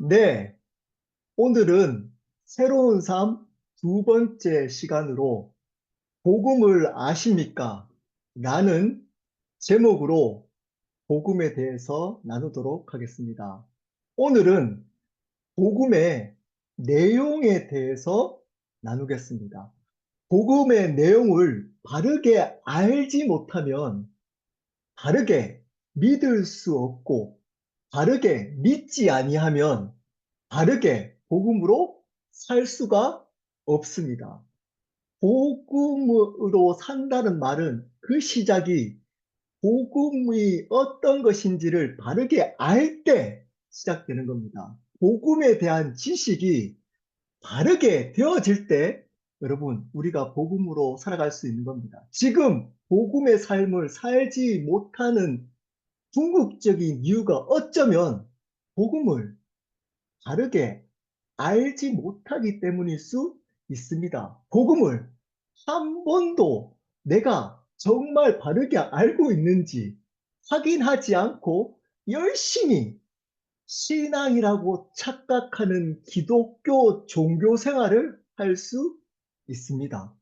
네, 오늘은 새로운 삶 두 번째 시간으로 복음을 아십니까? 라는 제목으로 복음에 대해서 나누도록 하겠습니다. 오늘은 복음의 내용에 대해서 나누겠습니다. 복음의 내용을 바르게 알지 못하면 바르게 믿을 수 없고 바르게 믿지 아니하면 바르게 복음으로 살 수가 없습니다. 복음으로 산다는 말은 그 시작이 복음이 어떤 것인지를 바르게 알 때 시작되는 겁니다. 복음에 대한 지식이 바르게 되어질 때 여러분 우리가 복음으로 살아갈 수 있는 겁니다. 지금 복음의 삶을 살지 못하는 궁극적인 이유가 어쩌면 복음을 바르게 알지 못하기 때문일 수 있습니다. 복음을 한 번도 내가 정말 바르게 알고 있는지 확인하지 않고 열심히 신앙이라고 착각하는 기독교 종교 생활을 할 수 있습니다.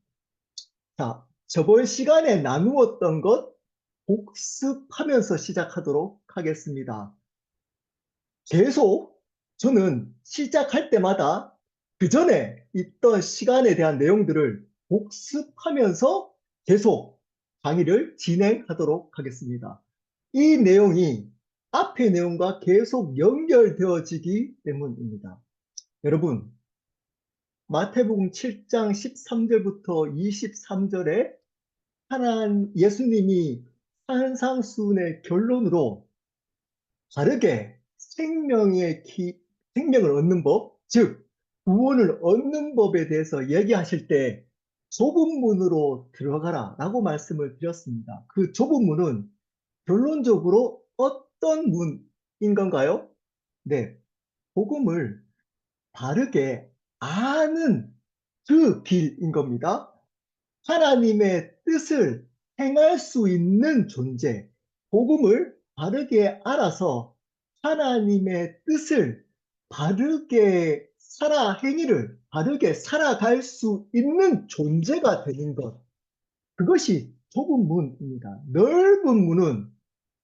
자, 저번 시간에 나누었던 것 복습하면서 시작하도록 하겠습니다. 계속 저는 시작할 때마다 그 전에 있던 시간에 대한 내용들을 복습하면서 계속 강의를 진행하도록 하겠습니다. 이 내용이 앞의 내용과 계속 연결되어지기 때문입니다. 여러분, 마태복음 7장 13절부터 23절에 예수님이 산상수훈의 결론으로 바르게 생명을 얻는 법, 즉 구원을 얻는 법에 대해서 얘기하실 때 좁은 문으로 들어가라 라고 말씀을 드렸습니다. 그 좁은 문은 결론적으로 어떤 문인 건가요? 네, 복음을 바르게 아는 그 길인 겁니다. 하나님의 뜻을 행할 수 있는 존재, 복음을 바르게 알아서 하나님의 뜻을 바르게 행위를 바르게 살아갈 수 있는 존재가 되는 것. 그것이 좁은 문입니다. 넓은 문은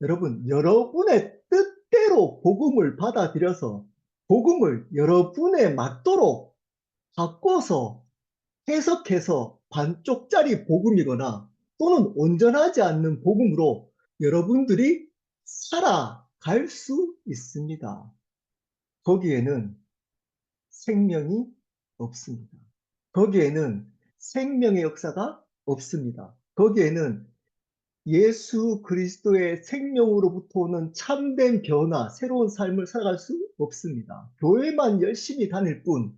여러분, 여러분의 뜻대로 복음을 받아들여서 복음을 여러분에 맞도록 바꿔서 해석해서 반쪽짜리 복음이거나 또는 온전하지 않는 복음으로 여러분들이 살아갈 수 있습니다. 거기에는 생명이 없습니다. 거기에는 생명의 역사가 없습니다. 거기에는 예수 그리스도의 생명으로부터 오는 참된 변화, 새로운 삶을 살아갈 수 없습니다. 교회만 열심히 다닐 뿐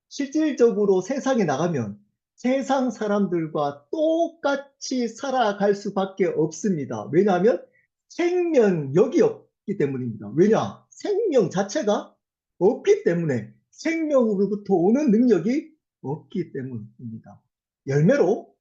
실질적으로 세상에 나가면 세상 사람들과 똑같이 살아갈 수밖에 없습니다. 왜냐하면 생명력이 없기 때문입니다. 왜냐? 생명 자체가 없기 때문에 생명으로부터 오는 능력이 없기 때문입니다. 열매로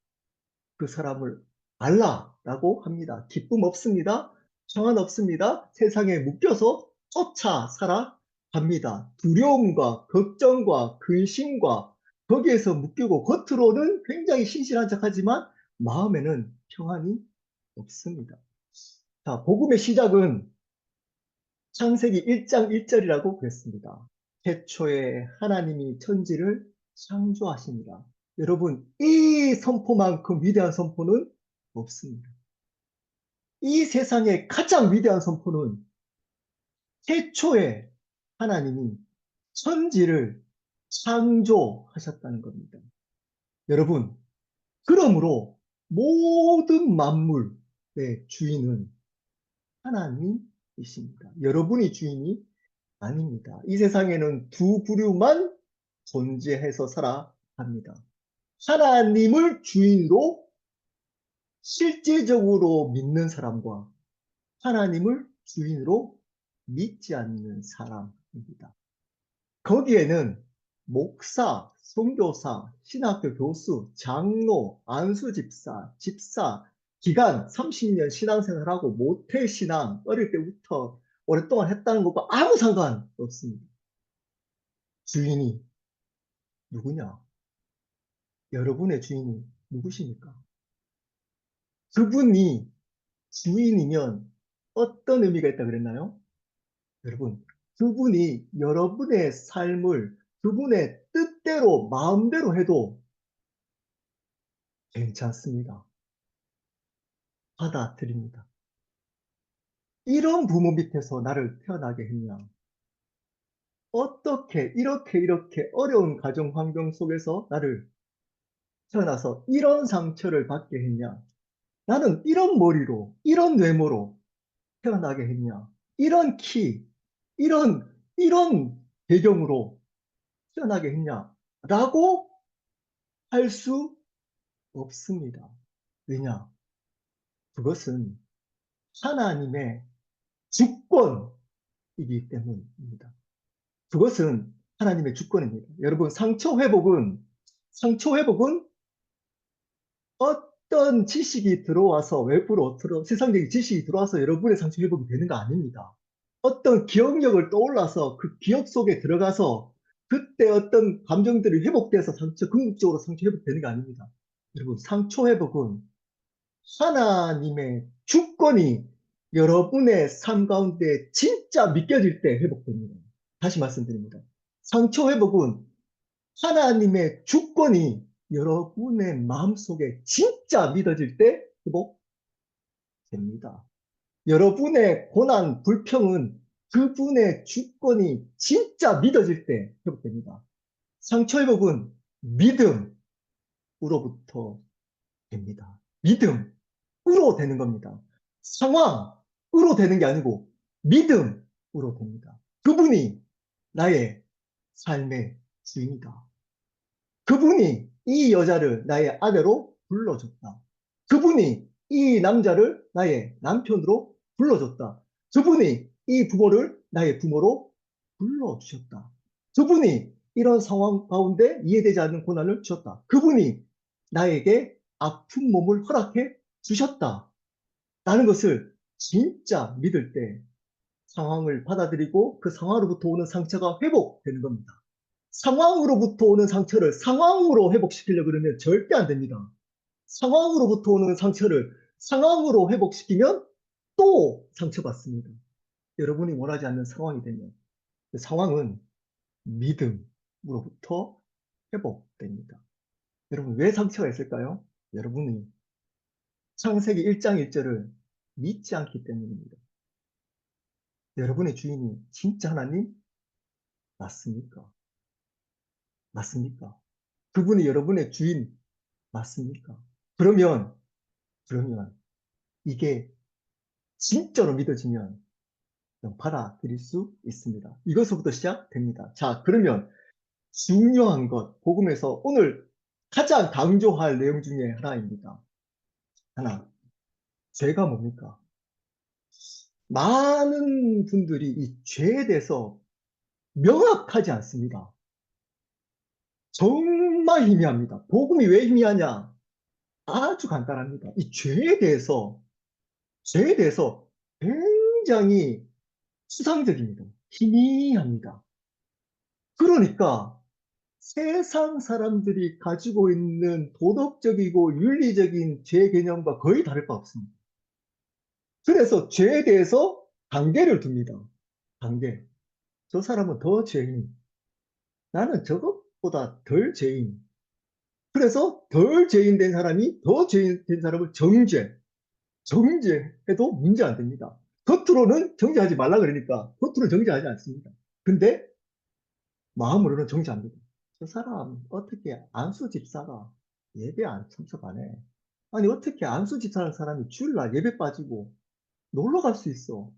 그 사람을 알라라고 합니다. 기쁨 없습니다. 평안 없습니다. 세상에 묶여서 쫓아 살아갑니다. 두려움과 걱정과 근심과 거기에서 묶이고 겉으로는 굉장히 신실한 척하지만 마음에는 평안이 없습니다. 자, 복음의 시작은 창세기 1장 1절이라고 그랬습니다. 태초에 하나님이 천지를 창조하십니다. 여러분, 이 선포만큼 위대한 선포는 없습니다. 이 세상의 가장 위대한 선포는 태초에 하나님이 천지를 창조하셨다는 겁니다. 여러분, 그러므로 모든 만물의 주인은 하나님이십니다. 여러분이 주인이 아닙니다. 이 세상에는 두 부류만 존재해서 살아갑니다. 하나님을 주인으로 실제적으로 믿는 사람과 하나님을 주인으로 믿지 않는 사람입니다. 거기에는 목사, 선교사, 신학교 교수, 장로, 안수집사, 집사, 기간 30년 신앙생활하고 모태신앙 어릴 때부터 오랫동안 했다는 것과 아무 상관없습니다. 주인이 누구냐? 여러분의 주인이 누구십니까? 그분이 주인이면 어떤 의미가 있다 그랬나요? 여러분, 그분이 여러분의 삶을 그분의 뜻대로 마음대로 해도 괜찮습니다. 받아들입니다. 이런 부모 밑에서 나를 태어나게 했냐? 어떻게 이렇게 어려운 가정 환경 속에서 나를 태어나서 이런 상처를 받게 했냐? 나는 이런 머리로, 이런 외모로 태어나게 했냐? 이런 키, 이런 배경으로 태어나게 했냐? 라고 할 수 없습니다. 왜냐? 그것은 하나님의 주권이기 때문입니다. 그것은 하나님의 주권입니다. 여러분, 상처 회복은 어떤 지식이 들어와서 외부로 세상적인 지식이 들어와서 여러분의 상처 회복이 되는 거 아닙니다. 어떤 기억력을 떠올라서 그 기억 속에 들어가서 그때 어떤 감정들이 회복돼서 궁극적으로 상처 회복되는 거 아닙니다. 여러분, 상처 회복은 하나님의 주권이 여러분의 삶 가운데 진짜 믿겨질 때 회복됩니다. 다시 말씀드립니다. 상처 회복은 하나님의 주권이 여러분의 마음속에 진짜 믿어질 때 회복됩니다. 여러분의 고난, 불평은 그분의 주권이 진짜 믿어질 때 회복됩니다. 상처 회복은 믿음으로부터 됩니다. 믿음으로 되는 겁니다. 상황으로 되는 게 아니고 믿음으로 됩니다. 그분이 나의 삶의 주인이다. 그분이 이 여자를 나의 아내로 불러줬다. 그분이 이 남자를 나의 남편으로 불러줬다. 그분이 이 부모를 나의 부모로 불러주셨다. 그분이 이런 상황 가운데 이해되지 않는 고난을 주셨다. 그분이 나에게 아픈 몸을 허락해 주셨다. 라는 것을 진짜 믿을 때 상황을 받아들이고 그 상황으로부터 오는 상처가 회복되는 겁니다. 상황으로부터 오는 상처를 상황으로 회복시키려고 그러면 절대 안 됩니다. 상황으로부터 오는 상처를 상황으로 회복시키면 또 상처받습니다. 여러분이 원하지 않는 상황이 되면 그 상황은 믿음으로부터 회복됩니다. 여러분, 왜 상처가 있을까요? 여러분이 창세기 1장 1절을 믿지 않기 때문입니다. 여러분의 주인이 진짜 하나님 맞습니까? 맞습니까? 그분이 여러분의 주인 맞습니까? 그러면 이게 진짜로 믿어지면 받아들일 수 있습니다. 이것부터 시작됩니다. 자, 그러면 중요한 것, 복음에서 오늘 가장 강조할 내용 중에 하나입니다. 하나, 죄가 뭡니까? 많은 분들이 이 죄에 대해서 명확하지 않습니다. 정말 희미합니다. 복음이 왜 희미하냐? 아주 간단합니다. 이 죄에 대해서 굉장히 추상적입니다. 희미합니다. 그러니까 세상 사람들이 가지고 있는 도덕적이고 윤리적인 죄 개념과 거의 다를 바 없습니다. 그래서 죄에 대해서 단계를 둡니다. 단계. 저 사람은 더 죄인. 나는 저것보다 덜 죄인. 그래서 덜 죄인 된 사람이 더 죄인 된 사람을 정죄해도 문제 안 됩니다. 겉으로는 정죄하지 말라 그러니까 겉으로 정죄하지 않습니다. 근데 마음으로는 정죄합니다. 저 사람 어떻게 안수 집사가 예배 안 참석 안 해? 아니 어떻게 안수 집사라는 사람이 주일날 예배 빠지고 놀러 갈 수 있어?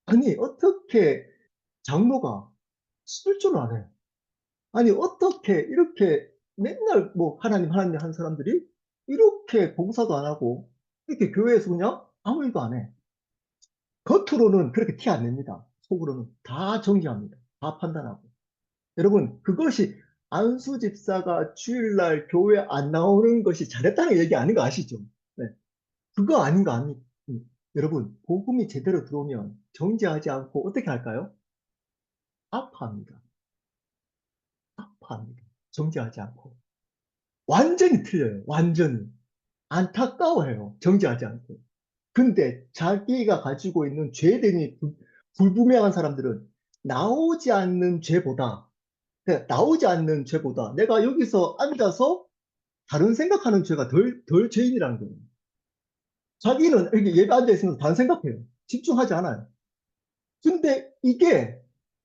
아니 어떻게 장로가 술주를 안 해? 아니 어떻게 이렇게 맨날 뭐 하나님 하나님 하는 사람들이 이렇게 봉사도 안 하고 이렇게 교회에서 그냥 아무 일도 안 해? 겉으로는 그렇게 티 안 냅니다. 속으로는 다 정죄합니다. 다 판단하고. 여러분, 그것이 안수 집사가 주일날 교회 안 나오는 것이 잘했다는 얘기 아닌 거 아시죠? 네. 그거 아닌 거 아니? 여러분, 복음이 제대로 들어오면 정죄하지 않고 어떻게 할까요? 아파합니다. 타협합니다. 정죄하지 않고. 완전히 틀려요. 완전히. 안타까워해요. 정죄하지 않고. 근데 자기가 가지고 있는 죄됨이 불분명한 사람들은 나오지 않는 죄보다, 나오지 않는 죄보다 내가 여기서 앉아서 다른 생각하는 죄가 덜 죄인이라는 거예요. 자기는 여기 예배 앉아있으면서 다른 생각해요. 집중하지 않아요. 근데 이게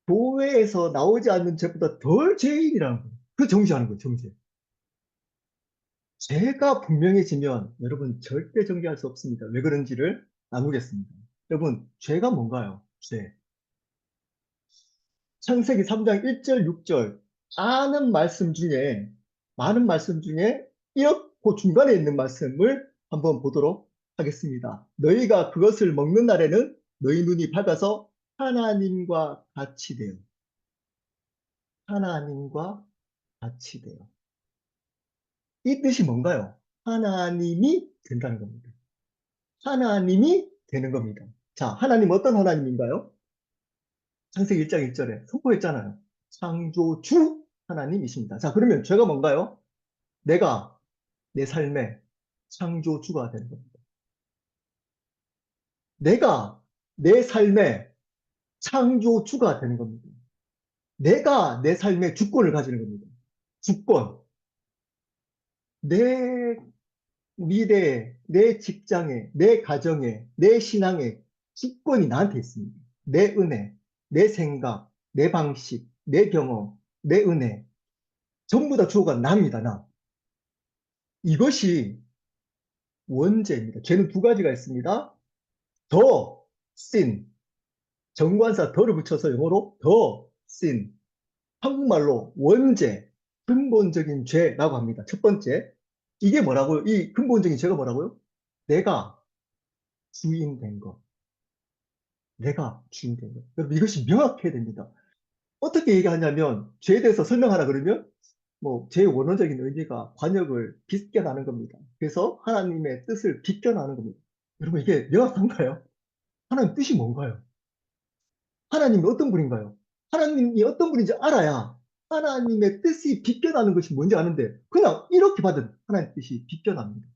교회에서 나오지 않는 죄보다 덜 죄인이라는 거예요. 그 정죄하는 거예요, 정죄. 죄가 분명해지면 여러분 절대 정죄할 수 없습니다. 왜 그런지를 나누겠습니다. 여러분, 죄가 뭔가요? 죄. 창세기 3장 1절, 6절 많은 말씀 중에 그 중간에 있는 말씀을 한번 보도록 하겠습니다. 너희가 그것을 먹는 날에는 너희 눈이 밝아서 하나님과 같이 되어. 하나님과 같이 되어. 이 뜻이 뭔가요? 하나님이 된다는 겁니다. 하나님이 되는 겁니다. 자, 하나님 어떤 하나님인가요? 창세기 1장 1절에 선포했잖아요. 창조주 하나님이십니다. 자, 그러면 죄가 뭔가요? 내가 내 삶의 창조주가 되는 겁니다. 내가 내 삶의 창조주가 되는 겁니다. 내가 내 삶의 주권을 가지는 겁니다. 주권. 내 미래에, 내 직장에, 내 가정에, 내 신앙에 주권이 나한테 있습니다. 내 은혜, 내 생각, 내 방식, 내 경험, 내 은혜. 전부 다 주어가 납니다, 나. 이것이 원죄입니다. 죄는 두 가지가 있습니다. 더, sin. 정관사 더를 붙여서 영어로 더, sin. 한국말로 원죄, 근본적인 죄라고 합니다. 첫 번째. 이게 뭐라고요? 이 근본적인 죄가 뭐라고요? 내가 주인 된 것. 내가 주인 된 것. 여러분, 이것이 명확해야 됩니다. 어떻게 얘기하냐면, 죄에 대해서 설명하라 그러면, 제 원어적인 의미가 관역을 비껴나는 겁니다. 그래서 하나님의 뜻을 비껴나는 겁니다. 여러분, 이게 명확한가요? 하나님 뜻이 뭔가요? 하나님이 어떤 분인가요? 하나님이 어떤 분인지 알아야 하나님의 뜻이 비껴나는 것이 뭔지 아는데, 그냥 이렇게 받은 하나님의 뜻이 비껴납니다.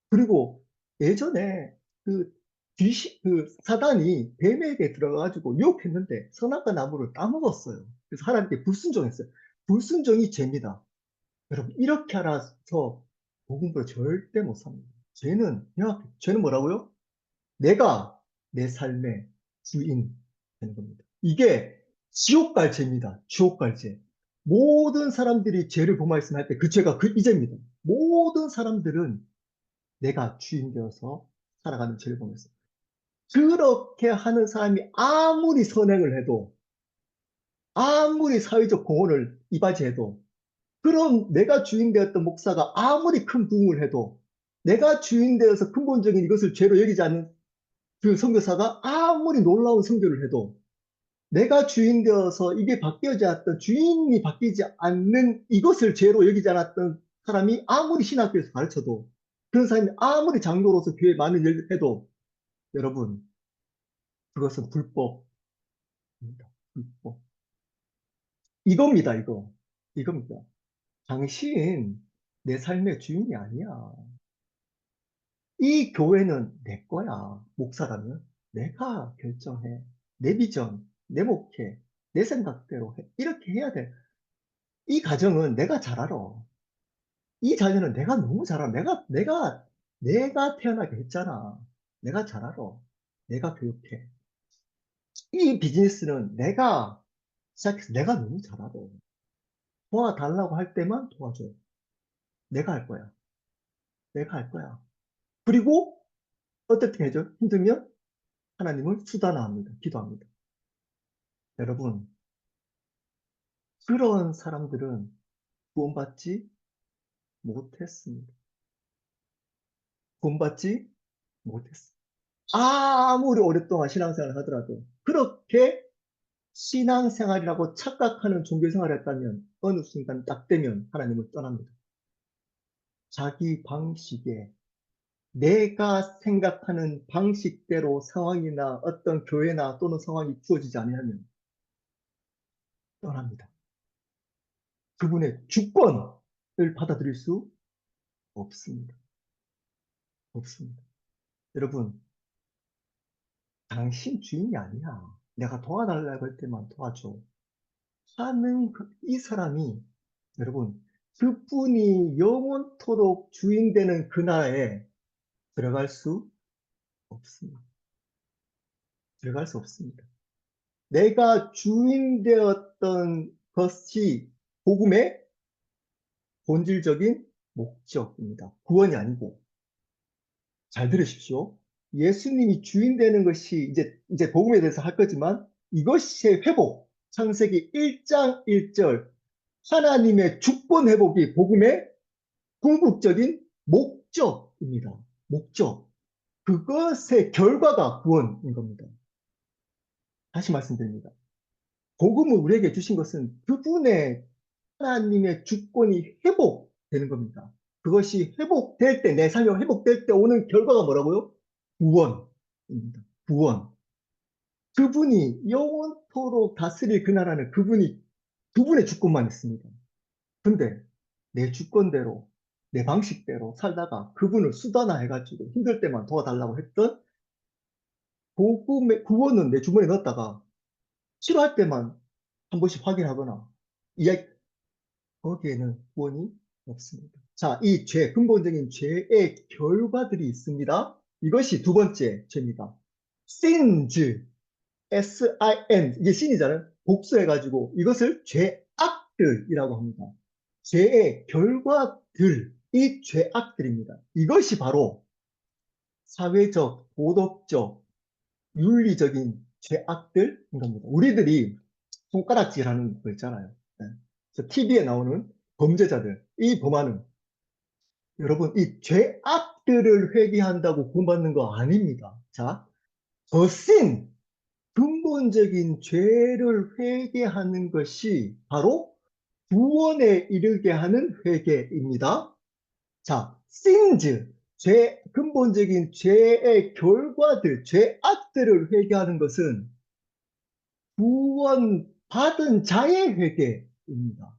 그리고 예전에 그 사단이 뱀에게 들어가가지고 유혹했는데 선악과 나무를 따먹었어요. 그래서 하나님께 불순종했어요. 불순종이 죄입니다. 여러분, 이렇게 알아서 복음으로 절대 못 삽니다. 죄는 뭐라고요? 내가 내 삶의 주인 되는 겁니다. 이게 지옥 갈 죄입니다. 지옥 갈 죄. 모든 사람들이 죄를 범하였으면 할 때 그 죄가 이 죄입니다. 모든 사람들은 내가 주인 되어서 살아가는 죄를 범했어요. 그렇게 하는 사람이 아무리 선행을 해도, 아무리 사회적 공헌을 이바지해도, 그럼 내가 주인 되었던 목사가 아무리 큰 부흥을 해도, 내가 주인 되어서 근본적인 이것을 죄로 여기지 않는 그 선교사가 아무리 놀라운 선교를 해도, 내가 주인 되어서 이게 바뀌지 않았던, 주인이 바뀌지 않는 이것을 죄로 여기지 않았던 사람이 아무리 신학교에서 가르쳐도, 그런 사람이 아무리 장로로서 교회 많은 일을 해도, 여러분, 그것은 불법입니다. 불법. 이겁니다, 이거. 이겁니다. 당신 내 삶의 주인이 아니야. 이 교회는 내 거야. 목사라면 내가 결정해. 내 비전, 내 목회, 내 생각대로 해. 이렇게 해야 돼. 이 가정은 내가 잘 알아. 이 자녀는 내가 너무 잘 알아. 내가 태어나게 했잖아. 내가 잘 알아. 내가 교육해. 이 비즈니스는 내가 시작해서 내가 너무 잘 알아. 도와달라고 할 때만 도와줘. 내가 할 거야. 내가 할 거야. 그리고 어떻게 해줘? 힘들면 하나님을 수단화합니다. 기도합니다. 여러분, 그런 사람들은 구원받지 못했습니다. 구원받지 못했습니다. 아무리 오랫동안 신앙생활을 하더라도 그렇게 신앙생활이라고 착각하는 종교생활을 했다면 어느 순간 딱 되면 하나님을 떠납니다. 자기 방식에 내가 생각하는 방식대로 상황이나 어떤 교회나 또는 상황이 주어지지 않으면 떠납니다. 그분의 주권을 받아들일 수 없습니다. 없습니다. 여러분, 당신 주인이 아니야. 내가 도와달라고 할 때만 도와줘. 하는 이 사람이, 여러분, 그분이 영원토록 주인 되는 그 나라에 들어갈 수 없습니다. 들어갈 수 없습니다. 내가 주인 되었던 것이 복음의 본질적인 목적입니다. 구원이 아니고. 잘 들으십시오. 예수님이 주인 되는 것이 이제 복음에 대해서 할 거지만 이것의 회복, 창세기 1장 1절, 하나님의 주권 회복이 복음의 궁극적인 목적입니다. 목적. 그것의 결과가 구원인 겁니다. 다시 말씀드립니다. 복음을 우리에게 주신 것은 그분의 하나님의 주권이 회복되는 겁니다. 그것이 회복될 때, 내 삶이 회복될 때 오는 결과가 뭐라고요? 구원입니다. 구원. 그분이 영원토록 다스릴 그 나라는 그분의 주권만 있습니다. 근데 내 주권대로, 내 방식대로 살다가 그분을 수단화 해가지고 힘들 때만 도와달라고 했던 복음의 구원은 내 주머니에 넣었다가 싫어할 때만 한 번씩 확인하거나 이야기, 거기에는 구원이 없습니다. 자, 이 죄, 근본적인 죄의 결과들이 있습니다. 이것이 두 번째 죄입니다. sins, S-I-N, 이게 신이잖아요. 복수해가지고 이것을 죄악들이라고 합니다. 죄의 결과들, 이 죄악들입니다. 이것이 바로 사회적, 도덕적, 윤리적인 죄악들인 겁니다. 우리들이 손가락질하는 거 있잖아요. 네. TV에 나오는 범죄자들, 이 범하는 여러분, 이 죄악들을 회개한다고 구원받는 거 아닙니다. 자, the sin, 근본적인 죄를 회개하는 것이 바로 구원에 이르게 하는 회개입니다. 자, sins, 근본적인 죄의 결과들, 죄악들을 회개하는 것은 구원받은 자의 회개입니다.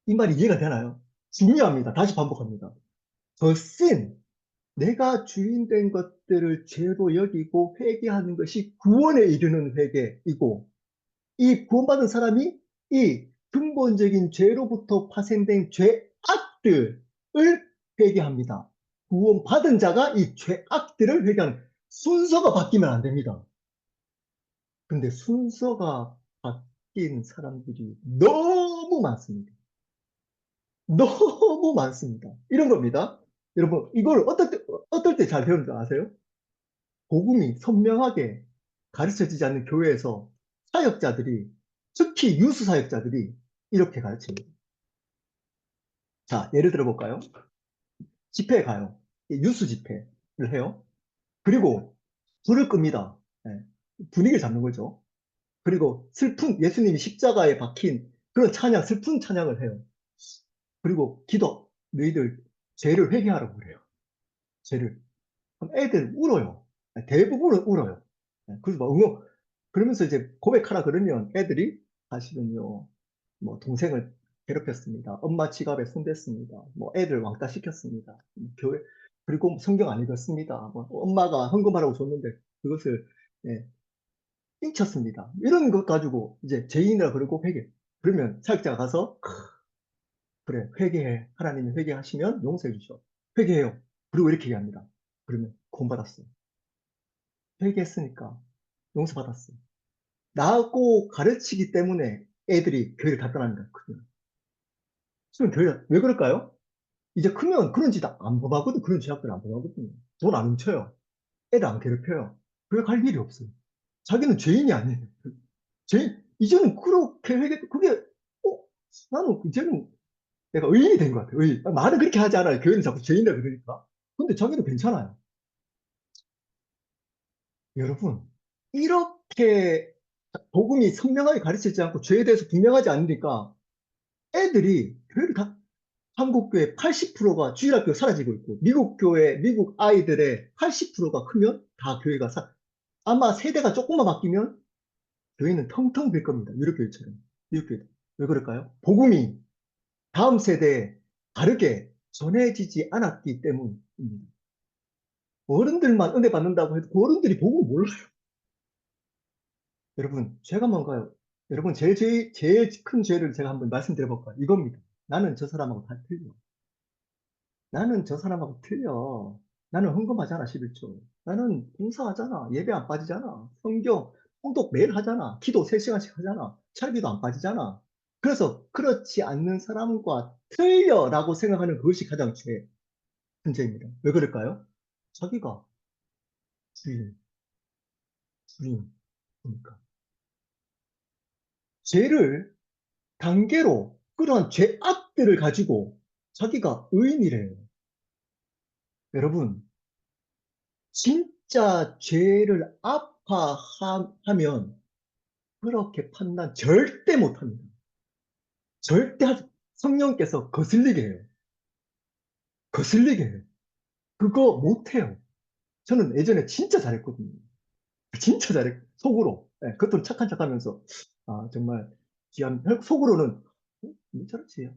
이 말이 이해가 되나요? 중요합니다. 다시 반복합니다. The sin, 내가 주인된 것들을 죄로 여기고 회개하는 것이 구원에 이르는 회개이고, 이 구원받은 사람이 이 근본적인 죄로부터 파생된 죄악들을 회개합니다. 구원받은 자가 이 죄악들을 회개하는 순서가 바뀌면 안 됩니다. 근데 순서가 바뀐 사람들이 너무 많습니다. 너무 많습니다. 이런 겁니다. 여러분, 이걸 어떨 때 잘 배우는 줄 아세요? 복음이 선명하게 가르쳐지지 않는 교회에서 사역자들이, 특히 유수 사역자들이 이렇게 가르칩니다. 자, 예를 들어 볼까요? 집회에 가요. 유수 집회를 해요. 그리고 불을 끕니다. 네, 분위기를 잡는 거죠. 그리고 예수님이 십자가에 박힌 그런 찬양, 슬픈 찬양을 해요. 그리고 너희들 죄를 회개하라고 그래요. 죄를. 그럼 애들 울어요. 대부분은 울어요. 그래서 막 그러면서 이제 고백하라 그러면 애들이 사실은요, 뭐 동생을 괴롭혔습니다. 엄마 지갑에 손댔습니다. 뭐 애들 왕따 시켰습니다. 교회, 그리고 성경 안 읽었습니다. 뭐 엄마가 헌금하라고 줬는데 그것을 예, 훔쳤습니다. 이런 것 가지고 이제 죄인이라 그러고 회개. 그러면 사역자가 가서 그래, 회개해. 하나님이 회개하시면 용서해 주셔. 회개해요. 그리고 이렇게 얘기합니다. 그러면 구원받았어요. 회개했으니까 용서받았어요. 나하고 가르치기 때문에 애들이 교회를 다 떠납니다. 크면. 그럼 교회가 왜 그럴까요? 이제 크면 그런 짓 안 범하거든. 그런 죄악들 안 범하거든요. 돈 안 훔쳐요. 애들 안 괴롭혀요. 교회 갈 일이 없어요. 자기는 죄인이 아니에요. 이제는 그렇게 그게, 나는 이제는 내가 의인이 된 것 같아요. 말은 그렇게 하지 않아요. 교회는 자꾸 죄인이라 그러니까. 근데 자기는 괜찮아요. 여러분, 이렇게 복음이 선명하게 가르치지 않고 죄에 대해서 분명하지 않으니까 애들이 교회를 한국 교회 80%가 주일학교 사라지고 있고 미국 아이들의 80%가 크면 다 교회가 아마 세대가 조금만 바뀌면 교회는 텅텅 빌 겁니다. 유럽교회처럼. 미국교회. 왜 그럴까요? 복음이 다음 세대에 바르게 전해지지 않았기 때문입니다. 어른들만 은혜 받는다고 해도 그 어른들이 복음 몰라요. 여러분, 죄가 뭔가요? 여러분, 제일 큰 죄를 제가 한번 말씀드려볼까요? 이겁니다. 나는 저 사람하고 다 틀려. 나는 저 사람하고 틀려. 나는 헌금하잖아, 11조. 나는 봉사하잖아. 예배 안 빠지잖아. 성경, 통독 매일 하잖아. 기도 3시간씩 하잖아. 철비도 안 빠지잖아. 그래서 그렇지 않는 사람과 틀려라고 생각하는 그것이 가장 죄, 문제입니다. 왜 그럴까요? 자기가 주인, 주인이니까. 죄를 단계로 그러한 죄악들을 가지고 자기가 의인이래요. 여러분, 진짜 죄를 아파하면 그렇게 판단 절대 못합니다. 성령께서 거슬리게 해요. 거슬리게 해요. 그거 못해요. 저는 예전에 진짜 잘했거든요. 진짜 잘했고 속으로. 예, 겉으로 착한 척하면서 아 정말 귀한 속으로는 왜 저렇지?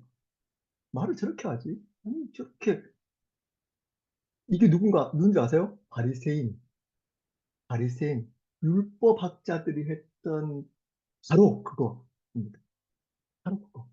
말을 저렇게 하지? 아니 저렇게 이게 누군지 아세요? 바리새인 율법학자들이 했던 바로 그거입니다. 바로 그거.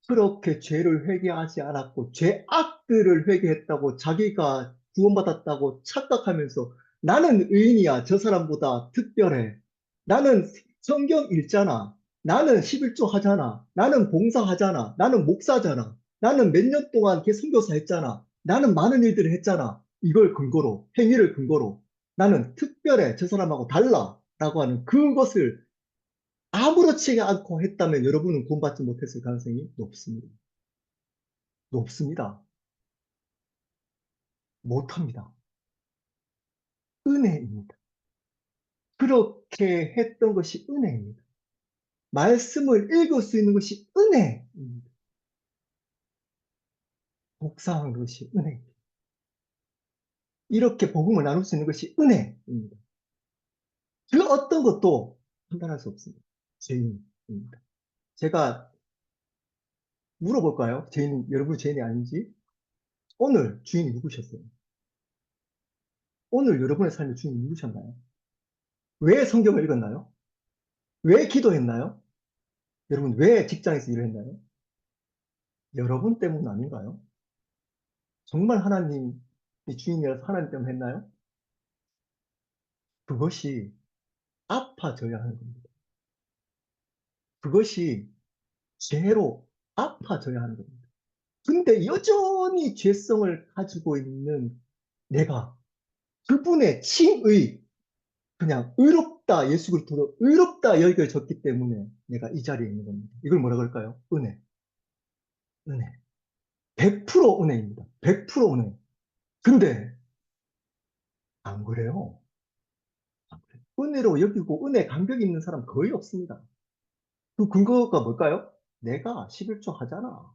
그렇게 죄를 회개하지 않았고 죄악들을 회개했다고 자기가 구원받았다고 착각하면서 나는 의인이야. 저 사람보다 특별해. 나는 성경 읽잖아. 나는 11조 하잖아. 나는 봉사하잖아. 나는 목사잖아. 나는 몇 년 동안 선교사 했잖아. 나는 많은 일들을 했잖아. 이걸 근거로, 행위를 근거로 나는 특별해. 저 사람하고 달라. 라고 하는 그것을 아무렇지 않고 했다면 여러분은 구원받지 못했을 가능성이 높습니다. 높습니다. 못합니다. 은혜입니다. 그렇게 했던 것이 은혜입니다. 말씀을 읽을 수 있는 것이 은혜입니다. 복사한 것이 은혜입니다. 이렇게 복음을 나눌 수 있는 것이 은혜입니다. 그 어떤 것도 판단할 수 없습니다. 죄인입니다. 제가 물어볼까요? 여러분 죄인이 아닌지? 오늘 주인이 누구셨어요? 오늘 여러분의 삶의 주인이 누구셨나요? 왜 성경을 읽었나요? 왜 기도했나요? 여러분 왜 직장에서 일을 했나요? 여러분 때문 아닌가요? 정말 하나님이 주인이라서 하나님 때문에 했나요? 그것이 아파져야 하는 겁니다. 그것이 죄로 아파져야 하는 겁니다. 근데 여전히 죄성을 가지고 있는 내가 그분의 칭의, 그냥 의롭다, 예수 그리스도로 의롭다 여겨졌기 때문에 내가 이 자리에 있는 겁니다. 이걸 뭐라 그럴까요? 은혜. 은혜. 100% 은혜입니다. 100% 은혜. 근데 안 그래요. 안 그래요. 은혜로 여기고 은혜 감격이 있는 사람 거의 없습니다. 그 근거가 뭘까요? 내가 11조 하잖아.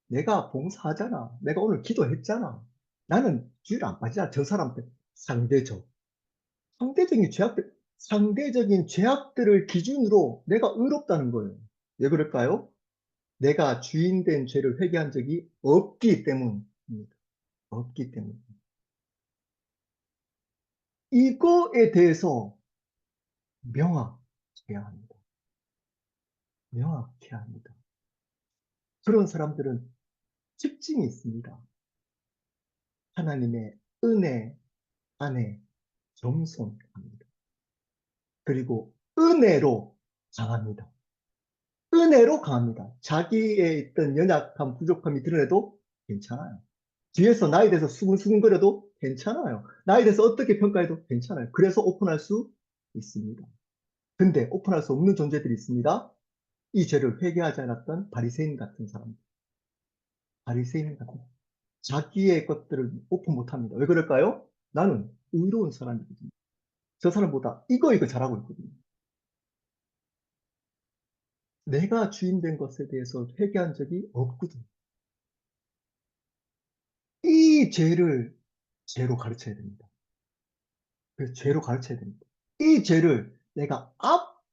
내가 봉사하잖아. 내가 오늘 기도했잖아. 나는 주일 안 빠지잖아. 저 사람들. 상대적. 상대적인 죄악들을 기준으로 내가 의롭다는 거예요. 왜 그럴까요? 내가 주인 된 죄를 회개한 적이 없기 때문입니다. 없기 때문. 이거에 대해서 명확해야 합니다. 명확해야 합니다. 그런 사람들은 특징이 있습니다. 하나님의 은혜 안에 겸손합니다. 그리고 은혜로 강합니다. 은혜로 강합니다. 자기의 있던 연약함, 부족함이 드러내도 괜찮아요. 뒤에서 나에 대해서 수근수근거려도 괜찮아요. 나에 대해서 어떻게 평가해도 괜찮아요. 그래서 오픈할 수 있습니다. 근데 오픈할 수 없는 존재들이 있습니다. 이 죄를 회개하지 않았던 바리새인 같은 사람들. 바리새인 같은 자기의 것들을 오픈 못합니다. 왜 그럴까요? 나는 의로운 사람이거든요. 저 사람보다 이거 잘하고 있거든요. 내가 주인 된 것에 대해서 회개한 적이 없거든. 이 죄를 죄로 가르쳐야 됩니다. 그래서 죄로 가르쳐야 됩니다. 이 죄를 내가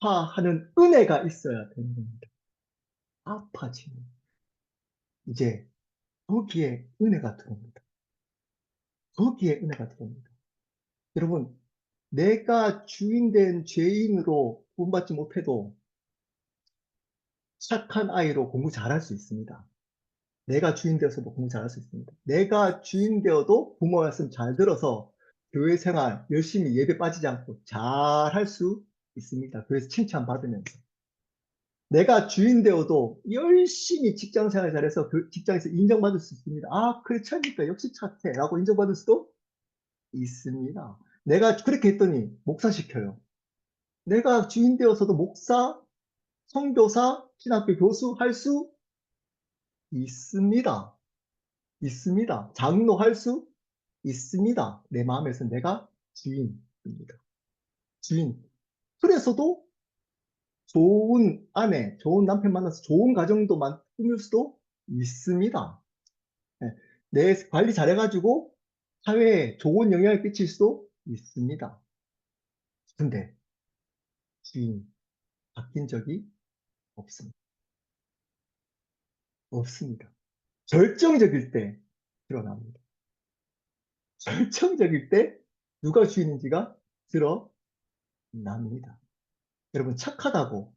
아파하는 은혜가 있어야 되는 겁니다. 아파지는. 이제 거기에 은혜가 들어옵니다. 거기에 은혜가 들어옵니다. 여러분, 내가 주인된 죄인으로 구원받지 못해도 착한 아이로 공부 잘할 수 있습니다. 내가 주인 되어서도 공부 잘할 수 있습니다. 내가 주인 되어도 부모 말씀 잘 들어서 교회 생활 열심히 예배 빠지지 않고 잘할 수 있습니다. 그래서 칭찬받으면서. 내가 주인 되어도 열심히 직장 생활 잘해서 그 직장에서 인정받을 수 있습니다. 아, 그래, 착하니까 역시 착해. 라고 인정받을 수도 있습니다. 내가 그렇게 했더니 목사 시켜요. 내가 주인 되어서도 목사, 선교사, 신학교 교수 할 수 있습니다. 있습니다. 장로 할 수 있습니다. 내 마음에서 내가 주인입니다. 주인. 그래서도 좋은 아내, 좋은 남편 만나서 좋은 가정도 꾸밀 수도 있습니다. 네. 내 관리 잘해가지고 사회에 좋은 영향을 끼칠 수도 있습니다. 근데 주인 바뀐 적이 없습니다. 없습니다. 결정적일 때 드러납니다. 결정적일 때 누가 주인인지가 드러납니다. 여러분, 착하다고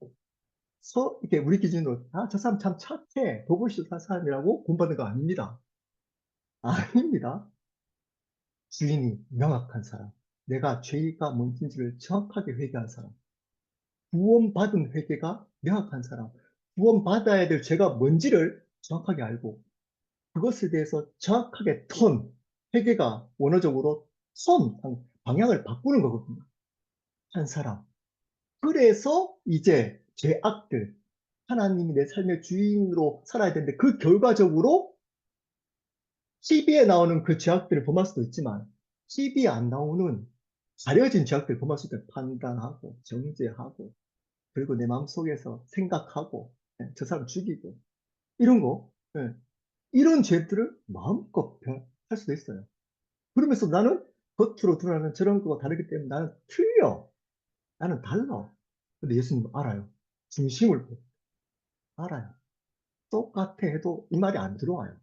이렇게 우리 기준으로 저 사람 참 착해, 도보시한 사람이라고 본받는 거 아닙니다. 아닙니다. 주인이 명확한 사람, 내가 죄가 뭔지를 정확하게 회개한 사람, 구원받은 회개가 명확한 사람, 구원받아야 될 죄가 뭔지를 정확하게 알고 그것에 대해서 정확하게 회개가 원어적으로 방향을 바꾸는 거거든요. 한 사람. 그래서 이제 죄악들, 하나님이 내 삶의 주인으로 살아야 되는데 그 결과적으로 TV에 나오는 그 죄악들을 범할 수도 있지만 TV에 안 나오는 가려진 죄악들을 범할 수도 있다. 판단하고 정죄하고 그리고 내 마음속에서 생각하고 저 사람 죽이고 이런 거 이런 죄들을 마음껏 할 수도 있어요. 그러면서 나는 겉으로 드러나는 저런 거가 다르기 때문에 나는 틀려. 나는 달라. 근데 예수님은 알아요. 중심을 알아요. 똑같아 해도 이 말이 안 들어와요.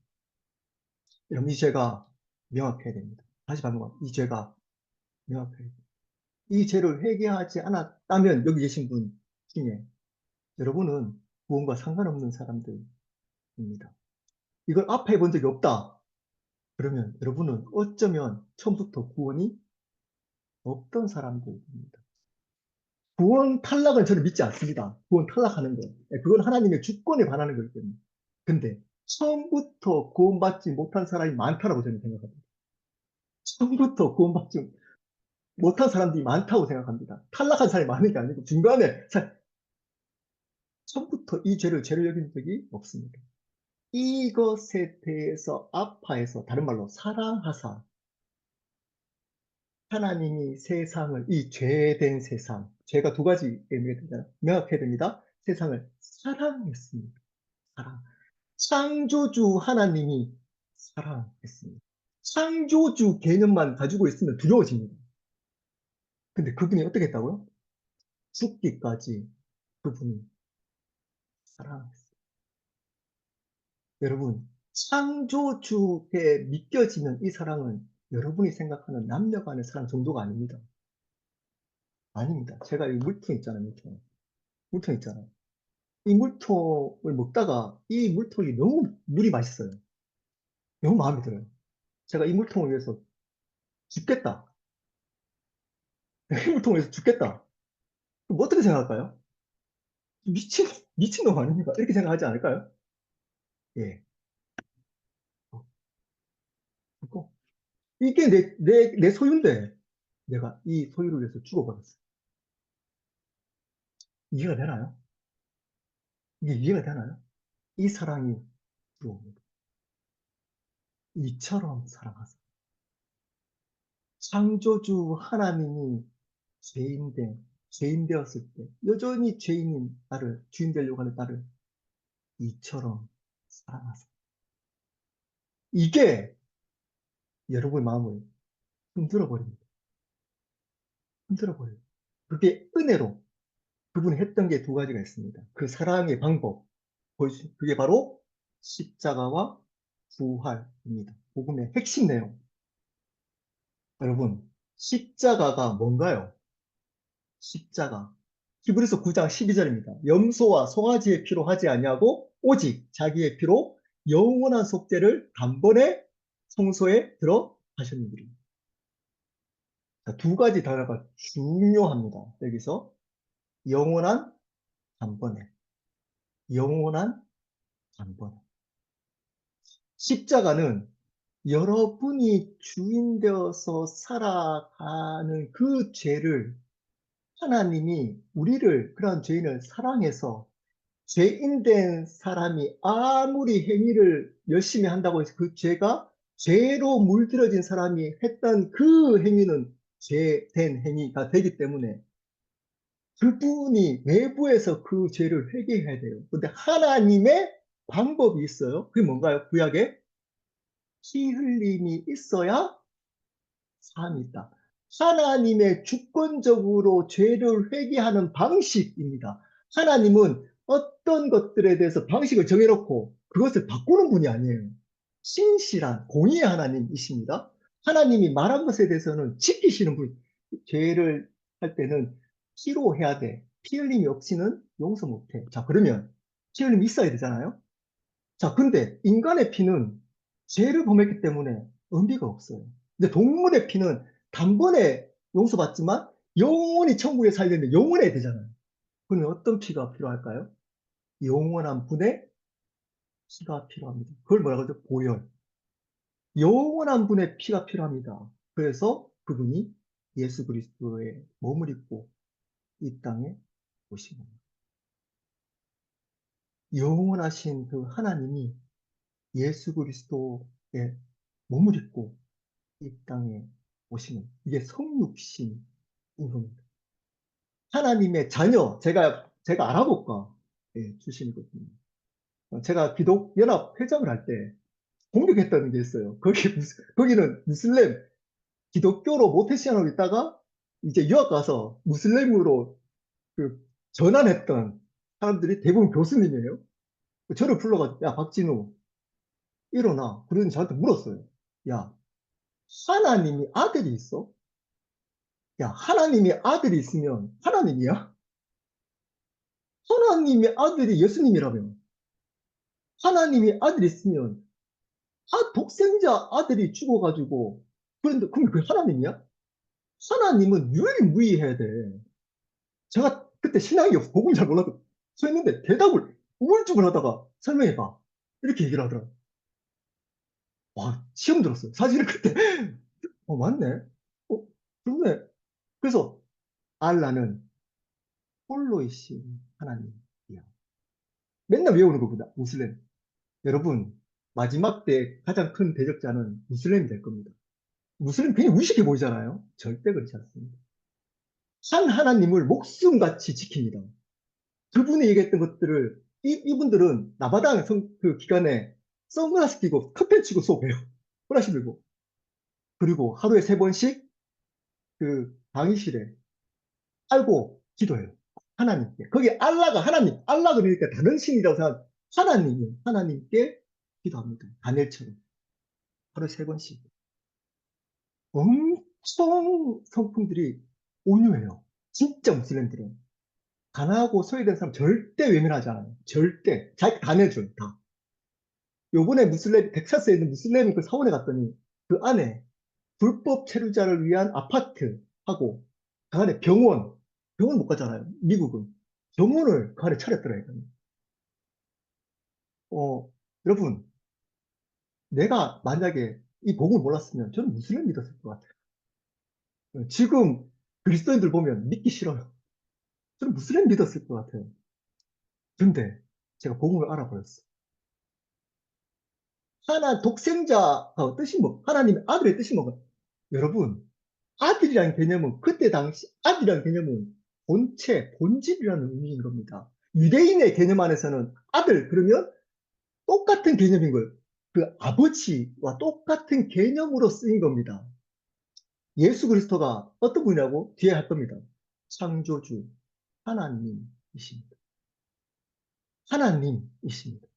여러분, 이 죄가 명확해야 됩니다. 다시 반복이 죄가 명확해야 됩니다. 이 죄를 회개하지 않았다면 여기 계신 분 중에 여러분은 구원과 상관없는 사람들입니다. 이걸 앞에 본 적이 없다. 그러면 여러분은 어쩌면 처음부터 구원이 없던 사람들입니다. 구원 탈락은 저는 믿지 않습니다. 구원 탈락하는 거. 그건 하나님의 주권에 반하는 거기 때문에. 근데 처음부터 구원받지 못한 사람이 많다고 저는 생각합니다. 처음부터 구원받지 못한 사람들이 많다고 생각합니다. 탈락한 사람이 많은 게 아니고 중간에 처음부터 이 죄를 여긴 적이 없습니다. 이것에 대해서 아파해서 다른 말로 사랑하사 하나님이 세상을 이 죄된 세상 죄가 두 가지 의미가 되잖아요. 명확해야 됩니다. 세상을 사랑했습니다. 사랑. 창조주 하나님이 사랑했습니다. 창조주 개념만 가지고 있으면 두려워집니다. 근데 그분이 어떻게 했다고요? 죽기까지 그분이 사랑했어요. 여러분, 창조주에 믿겨지는 이 사랑은 여러분이 생각하는 남녀 간의 사랑 정도가 아닙니다. 아닙니다. 제가 이 물통 있잖아요, 물통. 물통 있잖아요. 이 물통을 먹다가 이 물통이 너무 물이 맛있어요. 너무 마음에 들어요. 제가 이 물통을 위해서 죽겠다. 이 물통을 위해서 죽겠다. 그럼 어떻게 생각할까요? 미친놈 아닙니까? 이렇게 생각하지 않을까요? 예. 그거. 이게 내 소유인데 내가 이 소유를 위해서 죽어버렸어. 이해가 되나요? 이게 이해가 되나요? 이 사랑이 들어옵니다. 이처럼 사랑하세요. 창조주 하나님이 죄인 되었을 때, 여전히 죄인인 나를, 주인 되려고 하는 나를 이처럼 사랑하세요. 이게 여러분의 마음을 흔들어 버립니다. 흔들어 버려요. 그게 은혜로 그분이 했던 게 두 가지가 있습니다. 그 사랑의 방법, 그게 바로 십자가와 부활입니다. 복음의 핵심 내용. 여러분, 십자가가 뭔가요? 십자가. 히브리서 9장 12절입니다. 염소와 송아지의 피로 하지 아니하고 오직 자기의 피로 영원한 속죄를 단번에 성소에 들어 하셨느니라. 두 가지 단어가 중요합니다. 여기서 영원한 단번에, 영원한 단번에. 십자가는 여러분이 주인 되어서 살아가는 그 죄를 하나님이 우리를, 그런 죄인을 사랑해서 죄인된 사람이 아무리 행위를 열심히 한다고 해서 그 죄가 죄로 물들어진 사람이 했던 그 행위는 죄된 행위가 되기 때문에 그분이 외부에서 그 죄를 회개해야 돼요. 근데 하나님의 방법이 있어요. 그게 뭔가요? 구약에 피 흘림이 있어야 사함이 있다. 하나님의 주권적으로 죄를 회개하는 방식입니다. 하나님은 어떤 것들에 대해서 방식을 정해놓고 그것을 바꾸는 분이 아니에요. 신실한 공의의 하나님이십니다. 하나님이 말한 것에 대해서는 지키시는 분. 죄를 할 때는 피로 해야 돼. 피 흘림이 없이는 용서 못해. 자, 그러면 피 흘림이 있어야 되잖아요. 자, 근데 인간의 피는 죄를 범했기 때문에 의미가 없어요. 근데 동물의 피는 단번에 용서받지만 영원히 천국에 살려면 영원해야 되잖아요. 그러면 어떤 피가 필요할까요? 영원한 분의 피가 필요합니다. 그걸 뭐라 그러죠? 보혈. 영원한 분의 피가 필요합니다. 그래서 그분이 예수 그리스도의 몸을 입고 이 땅에 오신 겁니다. 영원하신 그 하나님이 예수 그리스도의 몸을 입고 이 땅에 오시는, 이게 성육신인 겁니다. 하나님의 자녀, 제가 알아볼까? 예, 주신거든요. 제가 기독연합 회장을 할 때 공격했다는 게 있어요. 거기는 무슬림, 기독교로 모태신앙으로 있다가 이제 유학 가서 무슬림으로 그 전환했던 사람들이 대부분 교수님이에요. 저를 불러가지고, 야, 박진우, 일어나. 그러더니 저한테 물었어요. 야, 하나님이 아들이 있어? 야, 하나님이 아들이 있으면 하나님이야? 하나님의 아들이 예수님이라며. 하나님이 아들이 있으면 독생자 아들이 죽어가지고 그런데 그럼 그 하나님이야? 하나님은 유일무이해야 돼. 제가 그때 신앙이 없어 복음 잘 몰라서 서 있는데 대답을 우울증을 하다가 설명해봐 이렇게 얘기를 하더라. 와 시험 들었어요. 사실은 그때 맞네. 어 그렇네. 그래서 알라는 홀로이신 하나님이야. 맨날 외우는 겁니다. 무슬림. 여러분, 마지막 때 가장 큰 대적자는 무슬림이 될 겁니다. 무슬림 괜히 무식해 보이잖아요. 절대 그렇지 않습니다. 한 하나님을 목숨같이 지킵니다. 그분이 얘기했던 것들을 이분들은 나바당 그 기간에 선글라스 끼고 커튼 치고 수업해요. 후라시 들고. 그리고 하루에 3번씩 그 강의실에 알고 기도해요. 하나님께. 거기 알라가 하나님, 알라 그러니까 다른 신이라고 생각, 하나님이 하나님께 기도합니다. 다니엘처럼. 하루에 3번씩. 엄청 성품들이 온유해요. 진짜 무슬림들은. 가난하고 소외된 사람 절대 외면하지 않아요. 절대. 자기 다 내줘요, 다. 요번에 텍사스에 있는 무슬림 그 사원에 갔더니 그 안에 불법 체류자를 위한 아파트하고 그 안에 병원 못 가잖아요. 미국은. 병원을 그 안에 차렸더라고요. 어, 여러분, 내가 만약에 이 복음을 몰랐으면 저는 무슬림 믿었을 것 같아요. 지금 그리스도인들 보면 믿기 싫어요. 저는 무슬림 믿었을 것 같아요. 근데 제가 복음을 알아버렸어요. 독생자가 뜻이 하나님의 아들의 뜻이 뭐가? 여러분, 아들이라는 개념은, 그때 당시 아들이라는 개념은 본체, 본질이라는 의미인 겁니다. 유대인의 개념 안에서는 아들, 그러면 똑같은 개념인 거예요. 그 아버지와 똑같은 개념으로 쓰인 겁니다. 예수 그리스도가 어떤 분이라고 뒤에 할 겁니다. 창조주, 하나님이십니다. 하나님이십니다.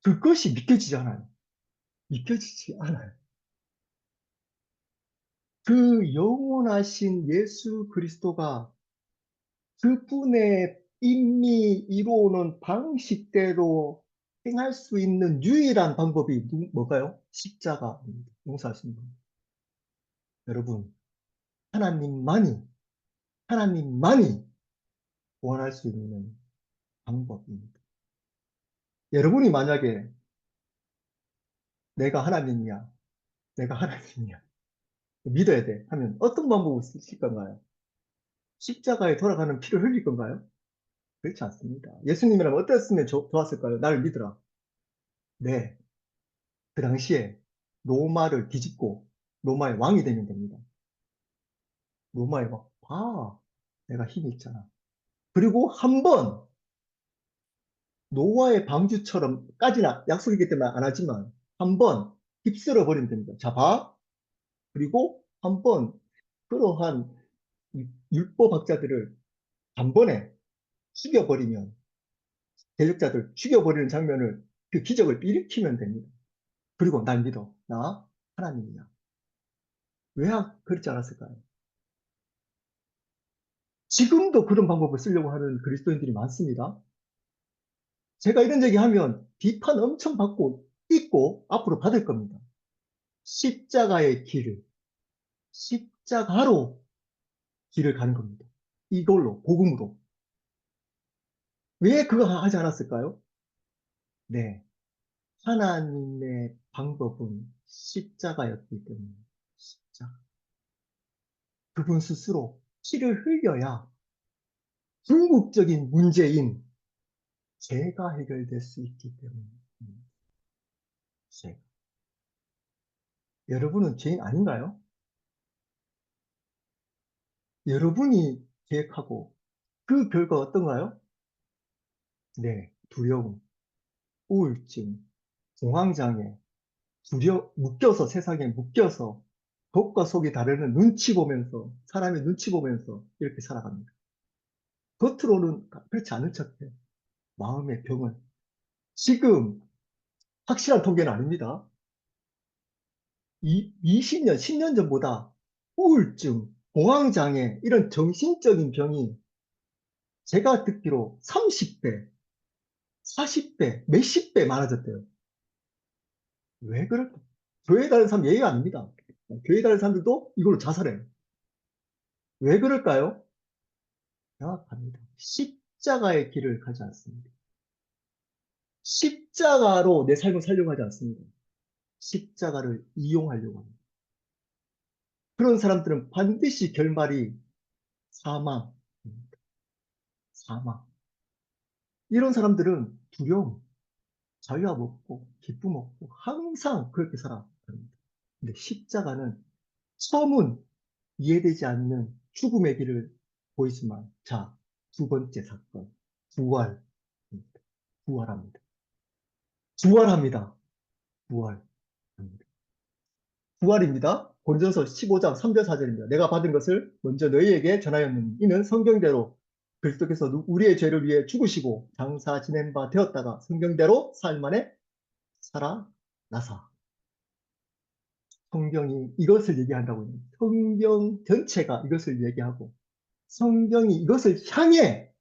그것이 믿겨지지 않아요. 믿겨지지 않아요. 그 영원하신 예수 그리스도가 그분의 이미 이루어놓은 방식대로 행할 수 있는 유일한 방법이 뭘까요? 십자가입니다. 용서하시는 겁니다. 여러분, 하나님만이, 하나님만이 구원할 수 있는 방법입니다. 여러분이 만약에 내가 하나님이야, 내가 하나님이야, 믿어야 돼 하면 어떤 방법을 쓰실 건가요? 십자가에 돌아가는 피를 흘릴 건가요? 그렇지 않습니다. 예수님이라면 어땠으면 좋았을까요? 나를 믿으라. 네. 그 당시에 로마를 뒤집고 로마의 왕이 되면 됩니다. 로마의 왕. 봐. 내가 힘이 있잖아. 그리고 한 번 노아의 방주처럼까지는 약속이기 때문에 안 하지만 한 번 휩쓸어 버리면 됩니다. 자, 봐. 그리고 한 번 그러한 율법학자들을 단번에 죽여버리면 대적자들 죽여버리는 장면을 그 기적을 일으키면 됩니다. 그리고 날 믿어. 나 하나님이야. 왜 그렇지 않았을까요? 지금도 그런 방법을 쓰려고 하는 그리스도인들이 많습니다. 제가 이런 얘기하면 비판 엄청 받고 있고 앞으로 받을 겁니다. 십자가의 길을, 십자가로 길을 가는 겁니다. 이걸로, 복음으로. 왜 그거 하지 않았을까요? 네. 하나님의 방법은 십자가였기 때문에. 십자가. 그분 스스로 피를 흘려야 궁극적인 문제인 죄가 해결될 수 있기 때문에. 죄. 여러분은 죄인 아닌가요? 여러분이 계획하고 그 결과 어떤가요? 네, 두려움, 우울증, 공황장애, 묶여서 세상에 묶여서 겉과 속이 다르는 눈치 보면서 사람의 눈치 보면서 이렇게 살아갑니다. 겉으로는 그렇지 않은 척해. 마음의 병은 지금 확실한 통계는 아닙니다. 20년, 10년 전보다 우울증, 공황장애 이런 정신적인 병이 제가 듣기로 30배, 40배, 몇십 배 많아졌대요. 왜 그럴까? 교회 다니는 사람 예의가 아닙니다. 교회 다니는 사람들도 이걸로 자살해요. 왜 그럴까요? 명확합니다. 십자가의 길을 가지 않습니다. 십자가로 내 삶을 살려고 하지 않습니다. 십자가를 이용하려고 합니다. 그런 사람들은 반드시 결말이 사망입니다. 사망. 이런 사람들은 두려움, 자유함 없고 기쁨 없고 항상 그렇게 살아갑니다. 근데 십자가는 처음은 이해되지 않는 죽음의 길을 보이지만, 자, 두 번째 사건, 부활, 부활합니다. 부활합니다. 부활합니다. 부활입니다. 고린도전서 15장 3절 4절입니다. 내가 받은 것을 먼저 너희에게 전하였느니 이는 성경대로 그리스도께서 우리의 죄를 위해 죽으시고 장사 지낸 바 되었다가 성경대로 사흘 만에 살아나사. 성경이 이것을 얘기한다고요. 성경 전체가 이것을 얘기하고 성경이 이것을 향해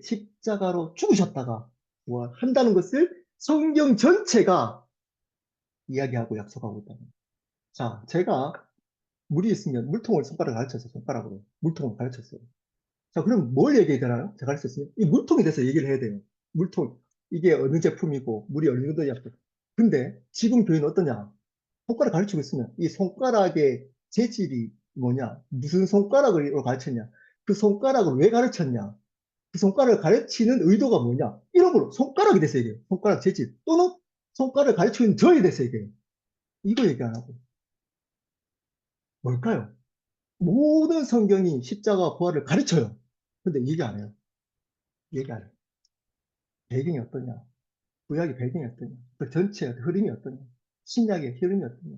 십자가로 죽으셨다가 부활한다는 것을 성경 전체가 이야기하고 약속하고 있다는 거예요. 자, 제가 물이 있으면 물통을 손가락으로 가르쳤어요. 손가락으로. 물통을 가르쳤어요. 자, 그럼 뭘 얘기해야 되나요? 제가 가르쳤으면 이 물통에 대해서 얘기를 해야 돼요. 물통. 이게 어느 제품이고 물이 어느 정도냐. 근데 지금 교회는 어떠냐? 손가락 가르치고 있으면 이 손가락의 재질이 뭐냐? 무슨 손가락으로 가르쳤냐? 그 손가락을 왜 가르쳤냐? 그 손가락을 가르치는 의도가 뭐냐? 이런 걸로 손가락에 대해서 얘기해요. 손가락 재질. 또는 손가락을 가르치는 저에 대해서 얘기해요. 이거 얘기 안 하고. 뭘까요? 모든 성경이 십자가 부활을 가르쳐요. 근데 얘기 안 해요. 얘기 안 해요. 배경이 어떠냐? 구약의 배경이 어떠냐? 그 전체 흐름이 어떠냐? 신약의 흐름이 어떠냐?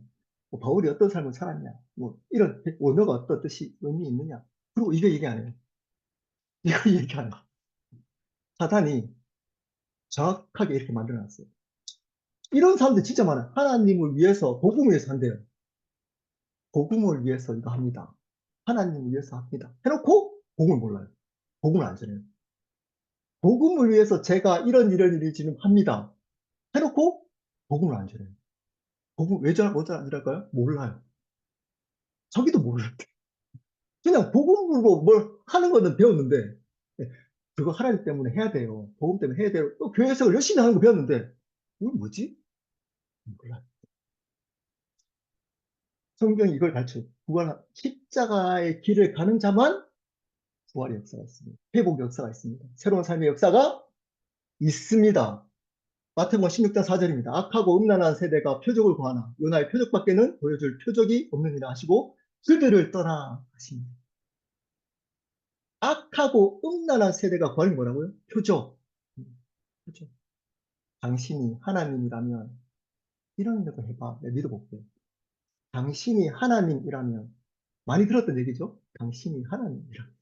뭐 바울이 어떤 삶을 살았냐? 뭐 이런 원어가 어떤 뜻이 의미 있느냐? 그리고 이거 얘기 안 해요. 이거 얘기하는 거. 사단이 정확하게 이렇게 만들어놨어요. 이런 사람들 진짜 많아요. 하나님을 위해서, 복음을 위해서 한대요. 복음을 위해서 이거 합니다. 하나님을 위해서 합니다. 해놓고, 복음을 몰라요. 복음을 안 전해요. 복음을 위해서 제가 이런 일을 지금 합니다. 해놓고, 복음을 안 전해요. 복음, 안 전할까요? 몰라요. 자기도 몰라요. 그냥 복음으로 뭘 하는 거는 배웠는데, 예, 그거 하나님 때문에 해야 돼요. 복음 때문에 해야 돼요. 또 교회 해석을 열심히 하는 거 배웠는데, 이건 뭐지? 몰라요. 성경이 이걸 가르쳐요. 십자가의 길을 가는 자만 부활의 역사가 있습니다. 회복의 역사가 있습니다. 새로운 삶의 역사가 있습니다. 마태복음 16장 4절입니다. 악하고 음란한 세대가 표적을 구하나 요나의 표적밖에는 보여줄 표적이 없느니라 하시고 그들을 떠나 하십니다. 악하고 음란한 세대가 구하는 뭐라고요? 표적. 표적. 당신이 하나님이라면 이런 일도 해봐. 내가 믿어볼게. 당신이 하나님이라면 많이 들었던 얘기죠? 당신이 하나님이라면.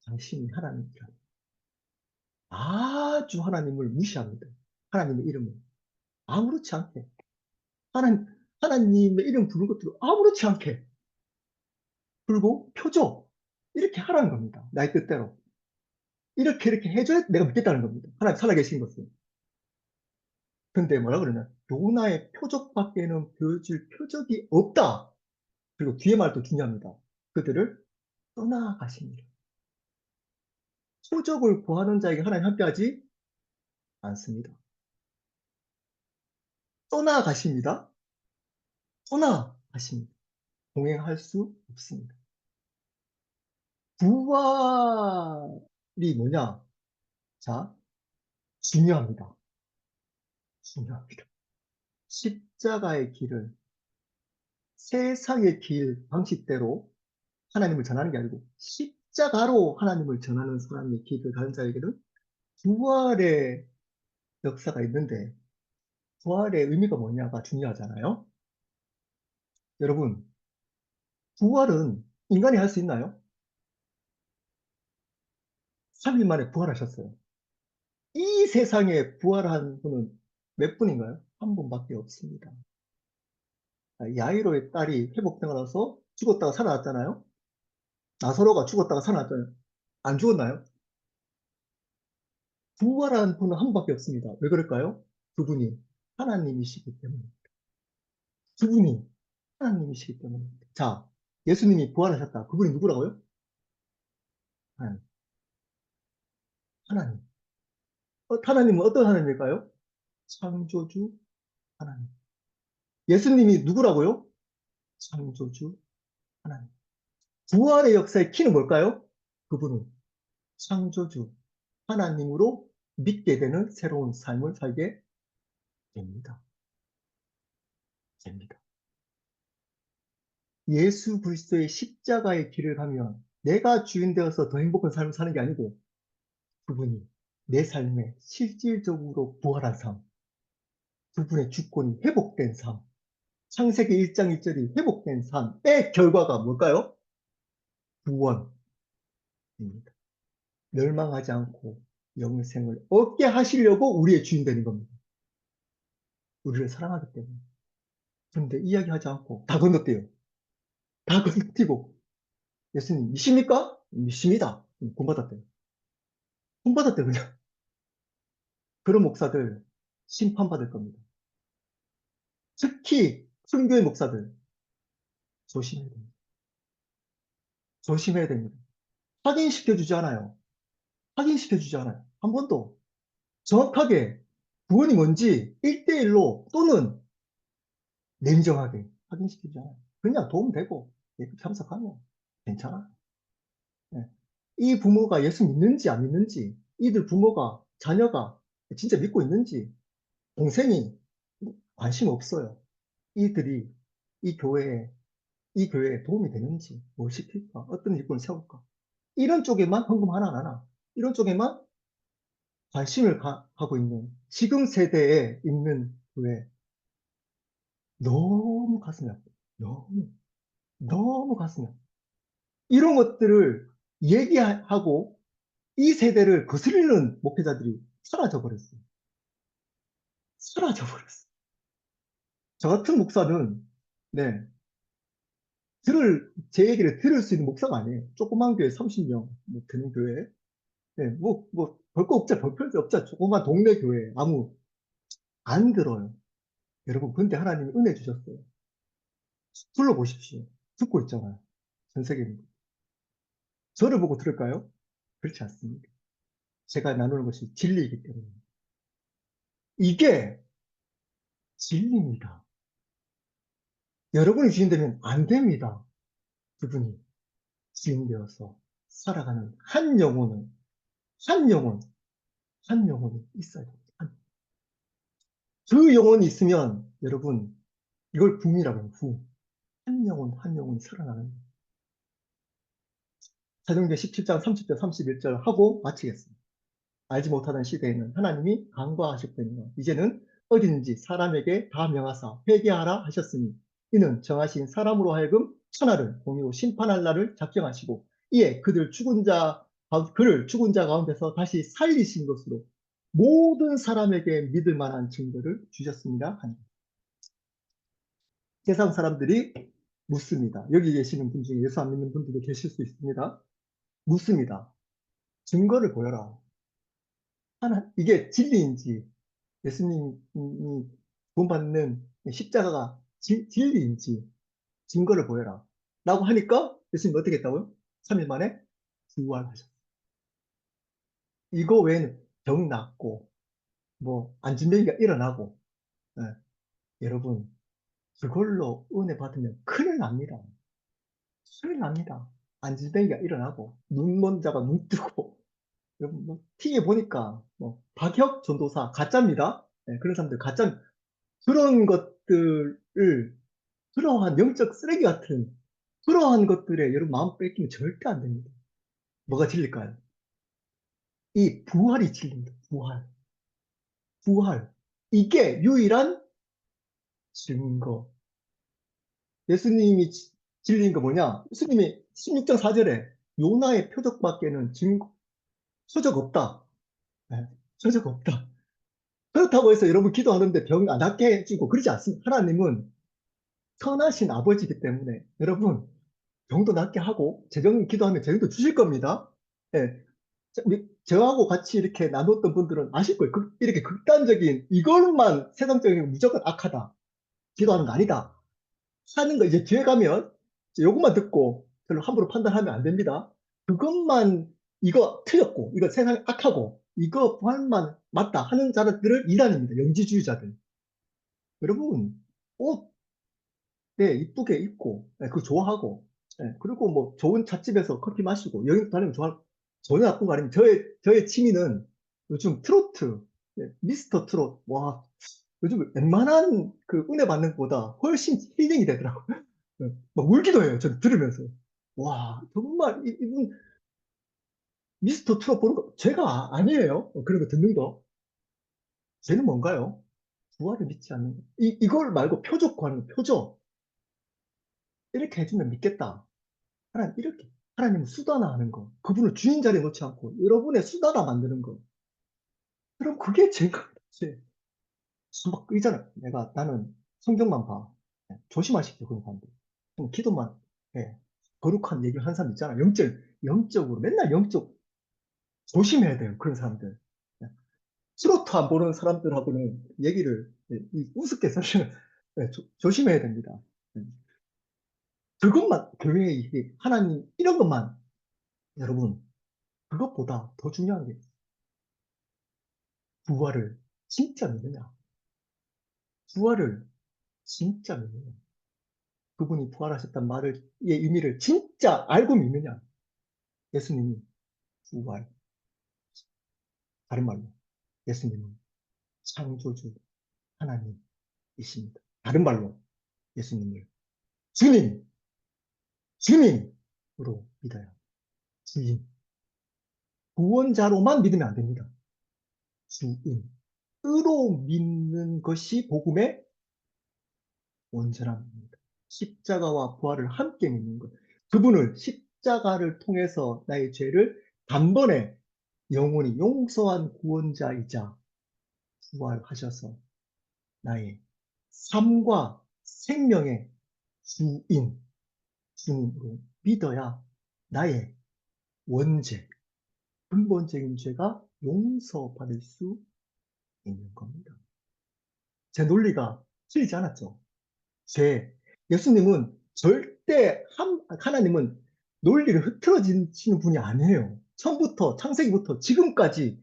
당신이 하나님이라면. 아주 하나님을 무시합니다. 하나님의 이름을. 아무렇지 않게. 하나님의 이름 부르는 것도 아무렇지 않게. 그리고 표적. 이렇게 하라는 겁니다. 나의 뜻대로. 이렇게 해줘야 내가 믿겠다는 겁니다. 하나님 살아계신 것을. 근데 뭐라 그러냐. 요나의 표적밖에는 보여줄 표적이 없다. 그리고 뒤에 말도 중요합니다. 그들을 떠나가십니다. 표적을 구하는 자에게 하나님 함께하지 않습니다. 떠나가십니다. 떠나가십니다. 동행할 수 없습니다. 부활이 뭐냐? 자, 중요합니다. 중요합니다. 십자가의 길을 세상의 길 방식대로 하나님을 전하는 게 아니고 십자가로 하나님을 전하는 사람의 길을 가는 자에게는 부활의 역사가 있는데 부활의 의미가 뭐냐가 중요하잖아요. 여러분, 부활은 인간이 할 수 있나요? 3일 만에 부활하셨어요. 이 세상에 부활한 분은 몇 분인가요? 한 분밖에 없습니다. 야이로의 딸이 회복되고 나서 죽었다가 살아났잖아요. 나사로가 죽었다가 살아났잖아요. 안 죽었나요? 부활한 분은 한 분밖에 없습니다. 왜 그럴까요? 그분이 하나님이시기 때문에. 그분이 하나님이시기 때문에. 자, 예수님이 부활하셨다. 그분이 누구라고요? 하나님. 하나님. 하나님은 어떤 하나님일까요? 창조주 하나님. 예수님이 누구라고요? 창조주 하나님. 부활의 역사의 키는 뭘까요? 그분은 창조주 하나님으로 믿게 되는 새로운 삶을 살게 됩니다. 됩니다. 예수 그리스도의 십자가의 길을 가면 내가 주인 되어서 더 행복한 삶을 사는 게 아니고 그분이 내 삶에 실질적으로 부활한 삶, 그분의 주권이 회복된 삶, 창세기 1장 1절이 회복된 삶의 결과가 뭘까요? 구원입니다. 멸망하지 않고 영생을 얻게 하시려고 우리의 주인 되는 겁니다. 우리를 사랑하기 때문에. 그런데 이야기하지 않고 다 건너뛰어요. 다 건너뛰고 예수님 믿습니까? 믿습니다. 본받았대요. 본받았대요 그냥. 그런 목사들 심판받을 겁니다. 특히 순교의 목사들 조심해야 됩니다. 조심해야 됩니다. 확인시켜주지 않아요. 확인시켜주지 않아요. 한 번도 정확하게 구원이 뭔지 1대1로 또는 냉정하게 확인시키지 않아요. 그냥 도움되고 참석하면 괜찮아. 예. 이 부모가 예수 믿는지 안 믿는지, 이들 부모가, 자녀가 진짜 믿고 있는지, 동생이 관심 없어요. 이들이 이 교회에, 이 교회에 도움이 되는지, 뭘 시킬까, 어떤 일꾼을 세울까. 이런 쪽에만 헌금 하나 안 하나, 이런 쪽에만 관심을 하고 있는 지금 세대에 있는 교회, 너무 가슴이 아파요. 너무, 너무 가슴이 아파요. 이런 것들을 얘기하고 이 세대를 거스르는 목회자들이 사라져 버렸어요. 사라져 버렸어요. 저 같은 목사는, 네, 제 얘기를 들을 수 있는 목사가 아니에요. 조그만 교회 30명 뭐 되는 교회. 네, 별 거 없자, 별거 없자. 조그만 동네 교회. 안 들어요. 여러분, 근데 하나님이 은혜 주셨어요. 불러보십시오. 듣고 있잖아요. 전 세계는. 저를 보고 들을까요? 그렇지 않습니다. 제가 나누는 것이 진리이기 때문에. 이게 진리입니다. 여러분이 주인되면 안 됩니다. 그분이 주인되어서 살아가는 한 영혼, 한 영혼이 있어야 됩니다. 그 영혼이 있으면 여러분, 이걸 붐이라고 해요. 붐. 한 영혼이 살아나는. 사도행전 17장 30절 31절 하고 마치겠습니다. 알지 못하던 시대에는 하나님이 간과하셨거니와 이제는 어디든지 사람에게 다 명하사 회개하라 하셨으니 이는 정하신 사람으로 하여금 천하를 공의로 심판할 날을 작정하시고 이에 그를 죽은 자 가운데서 다시 살리신 것으로 모든 사람에게 믿을 만한 증거를 주셨습니다. 세상 사람들이 묻습니다. 여기 계시는 분 중에 예수 안 믿는 분들도 계실 수 있습니다. 묻습니다. 증거를 보여라. 이게 진리인지 예수님이 구원받는 십자가가 진리인지 증거를 보여라. 라고 하니까 예수님 어떻게 했다고요? 3일 만에 부활하셨어요. 이거 외에는 병 낫고 안진뱅이가 일어나고 예, 여러분 그걸로 은혜 받으면 큰일 납니다. 큰일 납니다. 안진뱅이가 일어나고 눈 먼 자가 눈 뜨고 여러분 TV에 보니까 박혁 전도사 가짜입니다. 예, 그런 사람들 가짜 그런 것들을 그러한 영적 쓰레기 같은 그러한 것들에 여러분 마음 뺏기면 절대 안 됩니다. 뭐가 진릴까요? 이 부활이 진리입니다. 부활. 부활. 이게 유일한 증거. 예수님이 진리인 거 뭐냐? 예수님이 16장 4절에 요나의 표적밖에는 표적 없다. 네, 표적 없다. 그렇다고 해서 여러분 기도하는데 병 안 낫게 해주고 그러지 않습니다. 하나님은 선하신 아버지이기 때문에 여러분 병도 낫게 하고 재정 기도하면 재정도 주실 겁니다. 예, 저하고 같이 이렇게 나눴던 분들은 아실 거예요. 이렇게 극단적인 이걸만 세상적인 무조건 악하다. 기도하는 거 아니다. 하는 거 이제 뒤에 가면 요것만 듣고 별로 함부로 판단하면 안 됩니다. 그것만 이거 틀렸고 이거 세상 악하고 이거 부활만 맞다 하는 자들을 이단입니다. 영지주의자들. 여러분 옷 네, 이쁘게 입고 네, 그거 좋아하고 네, 그리고 좋은 찻집에서 커피 마시고 여행 다니면 전혀 나쁜 거 아닙니다. 저의 취미는 요즘 트로트 미스터 트롯 와 요즘 웬만한 그 은혜 받는 것보다 훨씬 힐링이 되더라고요. 네, 막 울기도 해요. 저 들으면서 와 정말 이분 미스터 트롯 보는 거 제가 아니에요. 그런 거 듣는 거 쟤는 뭔가요? 부활을 믿지 않는 거. 이걸 말고 표적화하는 거, 표적 이렇게 해주면 믿겠다. 하나님은 수단화하는 거, 그분을 주인 자리에 놓지 않고 여러분의 수단화 만드는 거. 그럼 그게 제가 막 있잖아요. 나는 성경만 봐. 조심하십시오, 그런 사람들. 그럼 기도만 해. 거룩한 얘기를 하는 사람 있잖아요. 영적으로 맨날 영적 조심해야 돼요. 그런 사람들. 트로트 안 보는 사람들하고는 얘기를 우습게 사실은 조심해야 됩니다. 네. 그것만 교회의 이게 하나님 이런 것만 여러분 그것보다 더 중요한 게 부활을 진짜 믿느냐? 부활을 진짜 믿느냐? 그분이 부활하셨단 말의 의미를 진짜 알고 믿느냐? 예수님이 부활. 다른 말로 예수님은 창조주 하나님이십니다. 다른 말로 예수님을 주님, 주님으로 믿어요. 주인. 구원자로만 믿으면 안 됩니다. 주인. 으로 믿는 것이 복음의 온전함입니다. 십자가와 부활을 함께 믿는 것. 그분을 십자가를 통해서 나의 죄를 단번에 영원히 용서한 구원자이자 부활하셔서 나의 삶과 생명의 주인, 주님으로 믿어야 나의 원죄, 근본적인 죄가 용서받을 수 있는 겁니다. 제 논리가 틀리지 않았죠. 예수님은 절대 하나님은 논리를 흐트러지시는 분이 아니에요. 처음부터 창세기부터 지금까지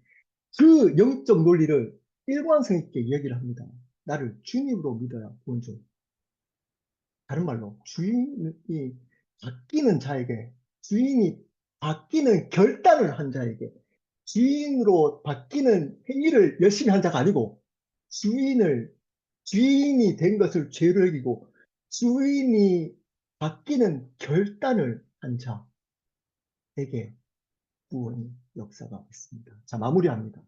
그 영적 논리를 일관성 있게 이야기를 합니다. 나를 주님으로 믿어야 구원줘. 다른 말로 주인이 바뀌는 자에게, 주인이 바뀌는 결단을 한 자에게, 주인으로 바뀌는 행위를 열심히 한 자가 아니고 주인이 된 것을 죄로 여기고 주인이 바뀌는 결단을 한 자에게 구원의 역사가 있습니다. 자, 마무리합니다.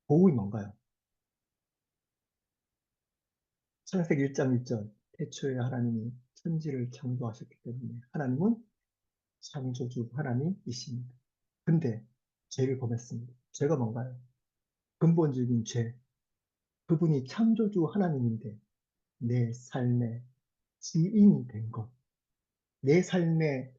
복음이 뭔가요? 창세기 1장 1절 태초에 하나님이 천지를 창조하셨기 때문에 하나님은 창조주 하나님이십니다. 근데 죄를 범했습니다. 죄가 뭔가요? 근본적인 죄. 그분이 창조주 하나님인데 내 삶의 주인이 된 것. 내 삶을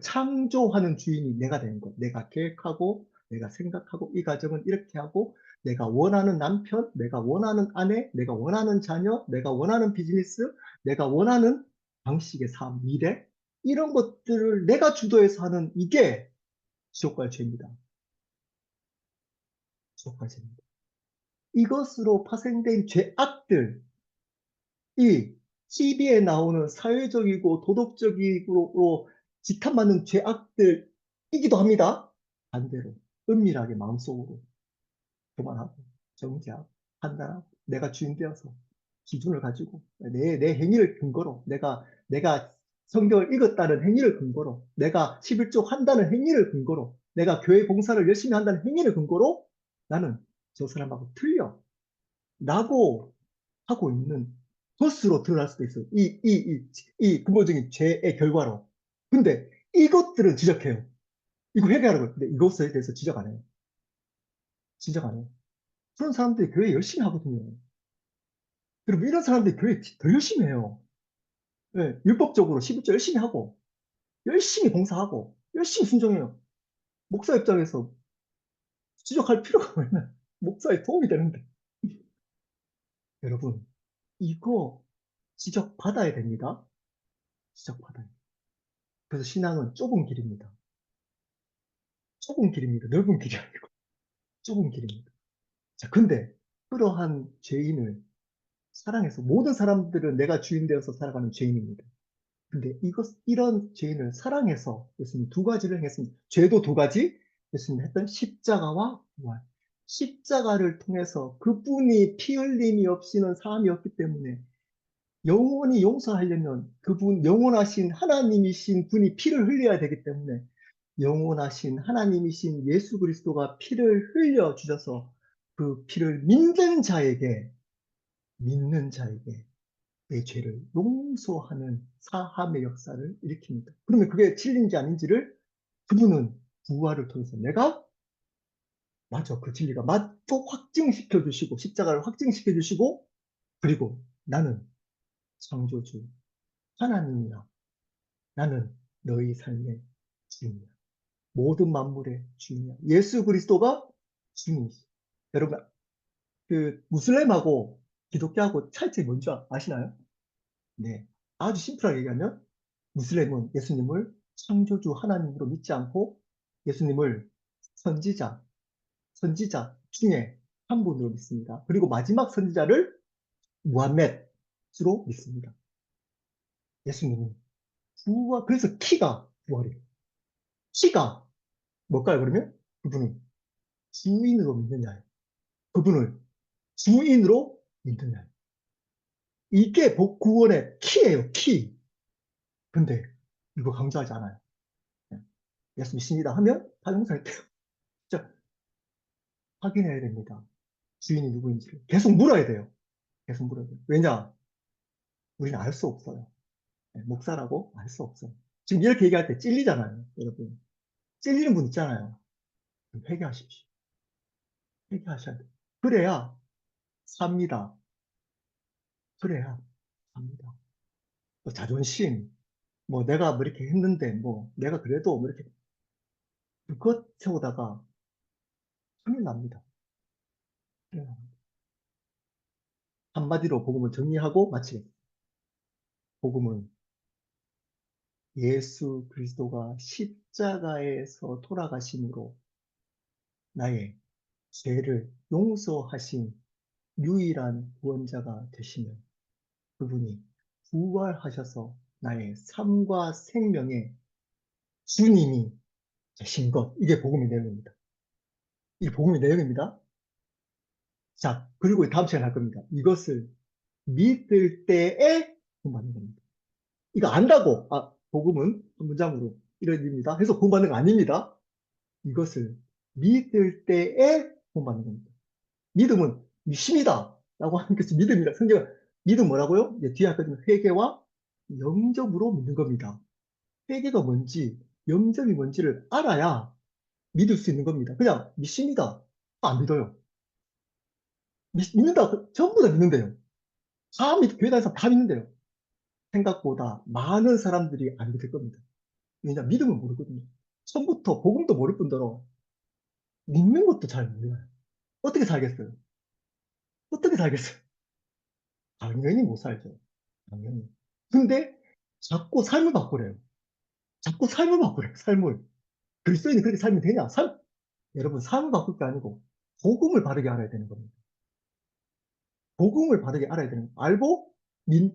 창조하는 주인이 내가 된 것. 내가 계획하고, 내가 생각하고, 이 가정은 이렇게 하고, 내가 원하는 남편, 내가 원하는 아내, 내가 원하는 자녀, 내가 원하는 비즈니스, 내가 원하는 방식의 삶, 미래, 이런 것들을 내가 주도해서 하는 이게 지옥과의 죄입니다. 지옥과의 죄입니다. 이것으로 파생된 죄악들, 이 TV에 나오는 사회적이고 도덕적으로 지탄받는 죄악들이기도 합니다. 반대로 은밀하게 마음속으로 교만하고 정죄하고 판단하고 내가 주인 되어서 기준을 가지고 내 행위를 근거로 내가 성경을 읽었다는 행위를 근거로 내가 11조 한다는 행위를 근거로 내가 교회 봉사를 열심히 한다는 행위를 근거로 나는 저 사람하고 틀려 라고 하고 있는 것으로 드러날 수도 있어요. 이 근본적인 죄의 결과로. 근데 이것들은 지적해요. 이거 회개하라고. 근데 이것에 대해서 지적 안 해요. 지적 안 해요. 그런 사람들이 교회 열심히 하거든요. 여러분, 이런 사람들이 교회 더 열심히 해요. 네, 율법적으로 11조 열심히 하고, 열심히 봉사하고, 열심히 순종해요. 목사 입장에서 지적할 필요가 없는 목사에 도움이 되는데. 여러분, 이거 지적받아야 됩니다. 지적받아요. 그래서 신앙은 좁은 길입니다. 좁은 길입니다. 넓은 길이 아니고 좁은 길입니다. 자, 근데 그러한 죄인을 사랑해서 모든 사람들은 내가 주인 되어서 살아가는 죄인입니다. 근데 이런 죄인을 사랑해서 예수님 두 가지를 행했습니다. 죄도 두 가지, 예수님 했던 십자가와 부활. 십자가를 통해서 그분이 피 흘림이 없이는 사함이 없기 때문에 영원히 용서하려면 그분 영원하신 하나님이신 분이 피를 흘려야 되기 때문에 영원하신 하나님이신 예수 그리스도가 피를 흘려 주셔서 그 피를 믿는 자에게 내 죄를 용서하는 사함의 역사를 일으킵니다. 그러면 그게 진리인지 아닌지를 그분은 부활을 통해서 내가 맞아 그 진리가 맞고 확증시켜 주시고 십자가를 확증시켜 주시고 그리고 나는 창조주 하나님이야. 나는 너희 삶의 주인이야. 모든 만물의 주인이야. 예수 그리스도가 주인이시. 여러분, 그 무슬림하고 기독교하고 차이점이 뭔지 아시나요? 네. 아주 심플하게 얘기하면 무슬림은 예수님을 창조주 하나님으로 믿지 않고 예수님을 선지자, 선지자 중에 한 분으로 믿습니다. 그리고 마지막 선지자를 무함메드로 믿습니다. 예수님은 부활, 그래서 키가 부활이에요. 키가 뭘까요, 그러면? 그분은 주인으로 믿느냐, 그분을 주인으로 믿느냐. 이게 구원의 키예요, 키. 근데 이거 강조하지 않아요. 예수 믿습니다 하면 다 용서할게요. 진짜 확인해야 됩니다. 주인이 누구인지를. 계속 물어야 돼요. 계속 물어야 돼요. 왜냐? 우리는 알 수 없어요. 목사라고 알 수 없어요. 지금 이렇게 얘기할 때 찔리잖아요, 여러분. 찔리는 분 있잖아요. 회개하십시오. 회개하셔야 돼요. 그래야 삽니다. 그래야 삽니다. 뭐 자존심, 뭐 내가 뭐 이렇게 했는데 뭐 내가 그래도 뭐 이렇게 그것 세우다가 큰일 납니다. 큰일 납니다. 한마디로 복음을 정리하고 마치겠습니다. 복음은 예수 그리스도가 십자가에서 돌아가심으로 나의 죄를 용서하신 유일한 구원자가 되시면 그분이 부활하셔서 나의 삶과 생명의 주님이 되신 것. 이게 복음의 내용입니다. 이게 복음의 내용입니다. 자, 그리고 다음 시간에 할 겁니다. 이것을 믿을 때에 구원받는 겁니다. 이거 안다고, 복음은 한 문장으로 이런 의미입니다. 해서 구원받는 거 아닙니다. 이것을 믿을 때에 구원받는 겁니다. 믿음은 믿습니다. 라고 하는 것이 믿음이다. 성경은 믿음 뭐라고요? 이제 뒤에 하거든요. 회개와 영접으로 믿는 겁니다. 회개가 뭔지, 영접이 뭔지를 알아야 믿을 수 있는 겁니다. 그냥 믿습니다. 안 믿어요. 믿는다. 전부 다 믿는데요. 교회 다니는 사람 다 믿는데요. 생각보다 많은 사람들이 안 믿을 겁니다. 왜냐, 믿음은 모르거든요. 처음부터 복음도 모를 뿐더러 믿는 것도 잘 몰라요. 어떻게 살겠어요? 어떻게 살겠어요? 당연히 못 살죠. 당연히. 근데 자꾸 삶을 바꾸래요. 자꾸 삶을 바꾸래요. 삶을. 그리스도인이 그렇게 살면 되냐? 여러분, 삶을 바꿀 게 아니고 복음을 바르게 알아야 되는 겁니다. 복음을 바르게 알아야 되는 거. 알고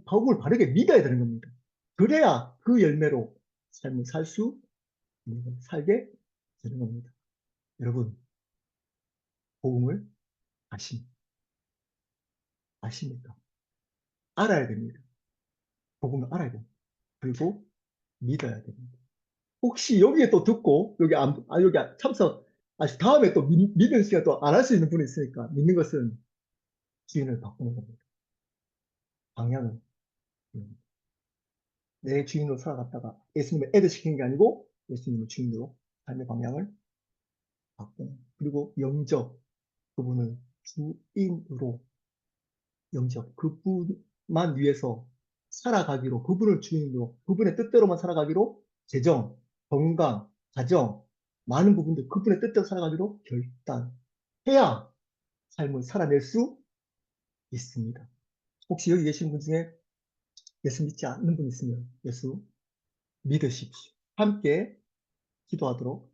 복음을 바르게 믿어야 되는 겁니다. 그래야 그 열매로 삶을 살게 되는 겁니다. 여러분, 복음을 아십니까? 알아야 됩니다. 복음을 알아야 됩니다. 그리고 믿어야 됩니다. 혹시 여기에 또 듣고 여기 참석 다음에 또 믿는 시간 또 안 할 수 있는 분이 있으니까 믿는 것은 주인을 바꾸는 겁니다. 방향은 내 주인으로 살아갔다가 예수님을 애들 시키는 게 아니고 예수님을 주인으로 삶의 방향을 바꾸는. 그리고 그분을 주인으로 그분만 위해서 살아가기로, 그분을 주인으로, 그분의 뜻대로만 살아가기로 재정, 건강, 가정, 많은 부분들 그분의 뜻대로 살아가기로 결단해야 삶을 살아낼 수 있습니다. 혹시 여기 계신 분 중에 예수 믿지 않는 분 있으면 예수 믿으십시오. 함께 기도하도록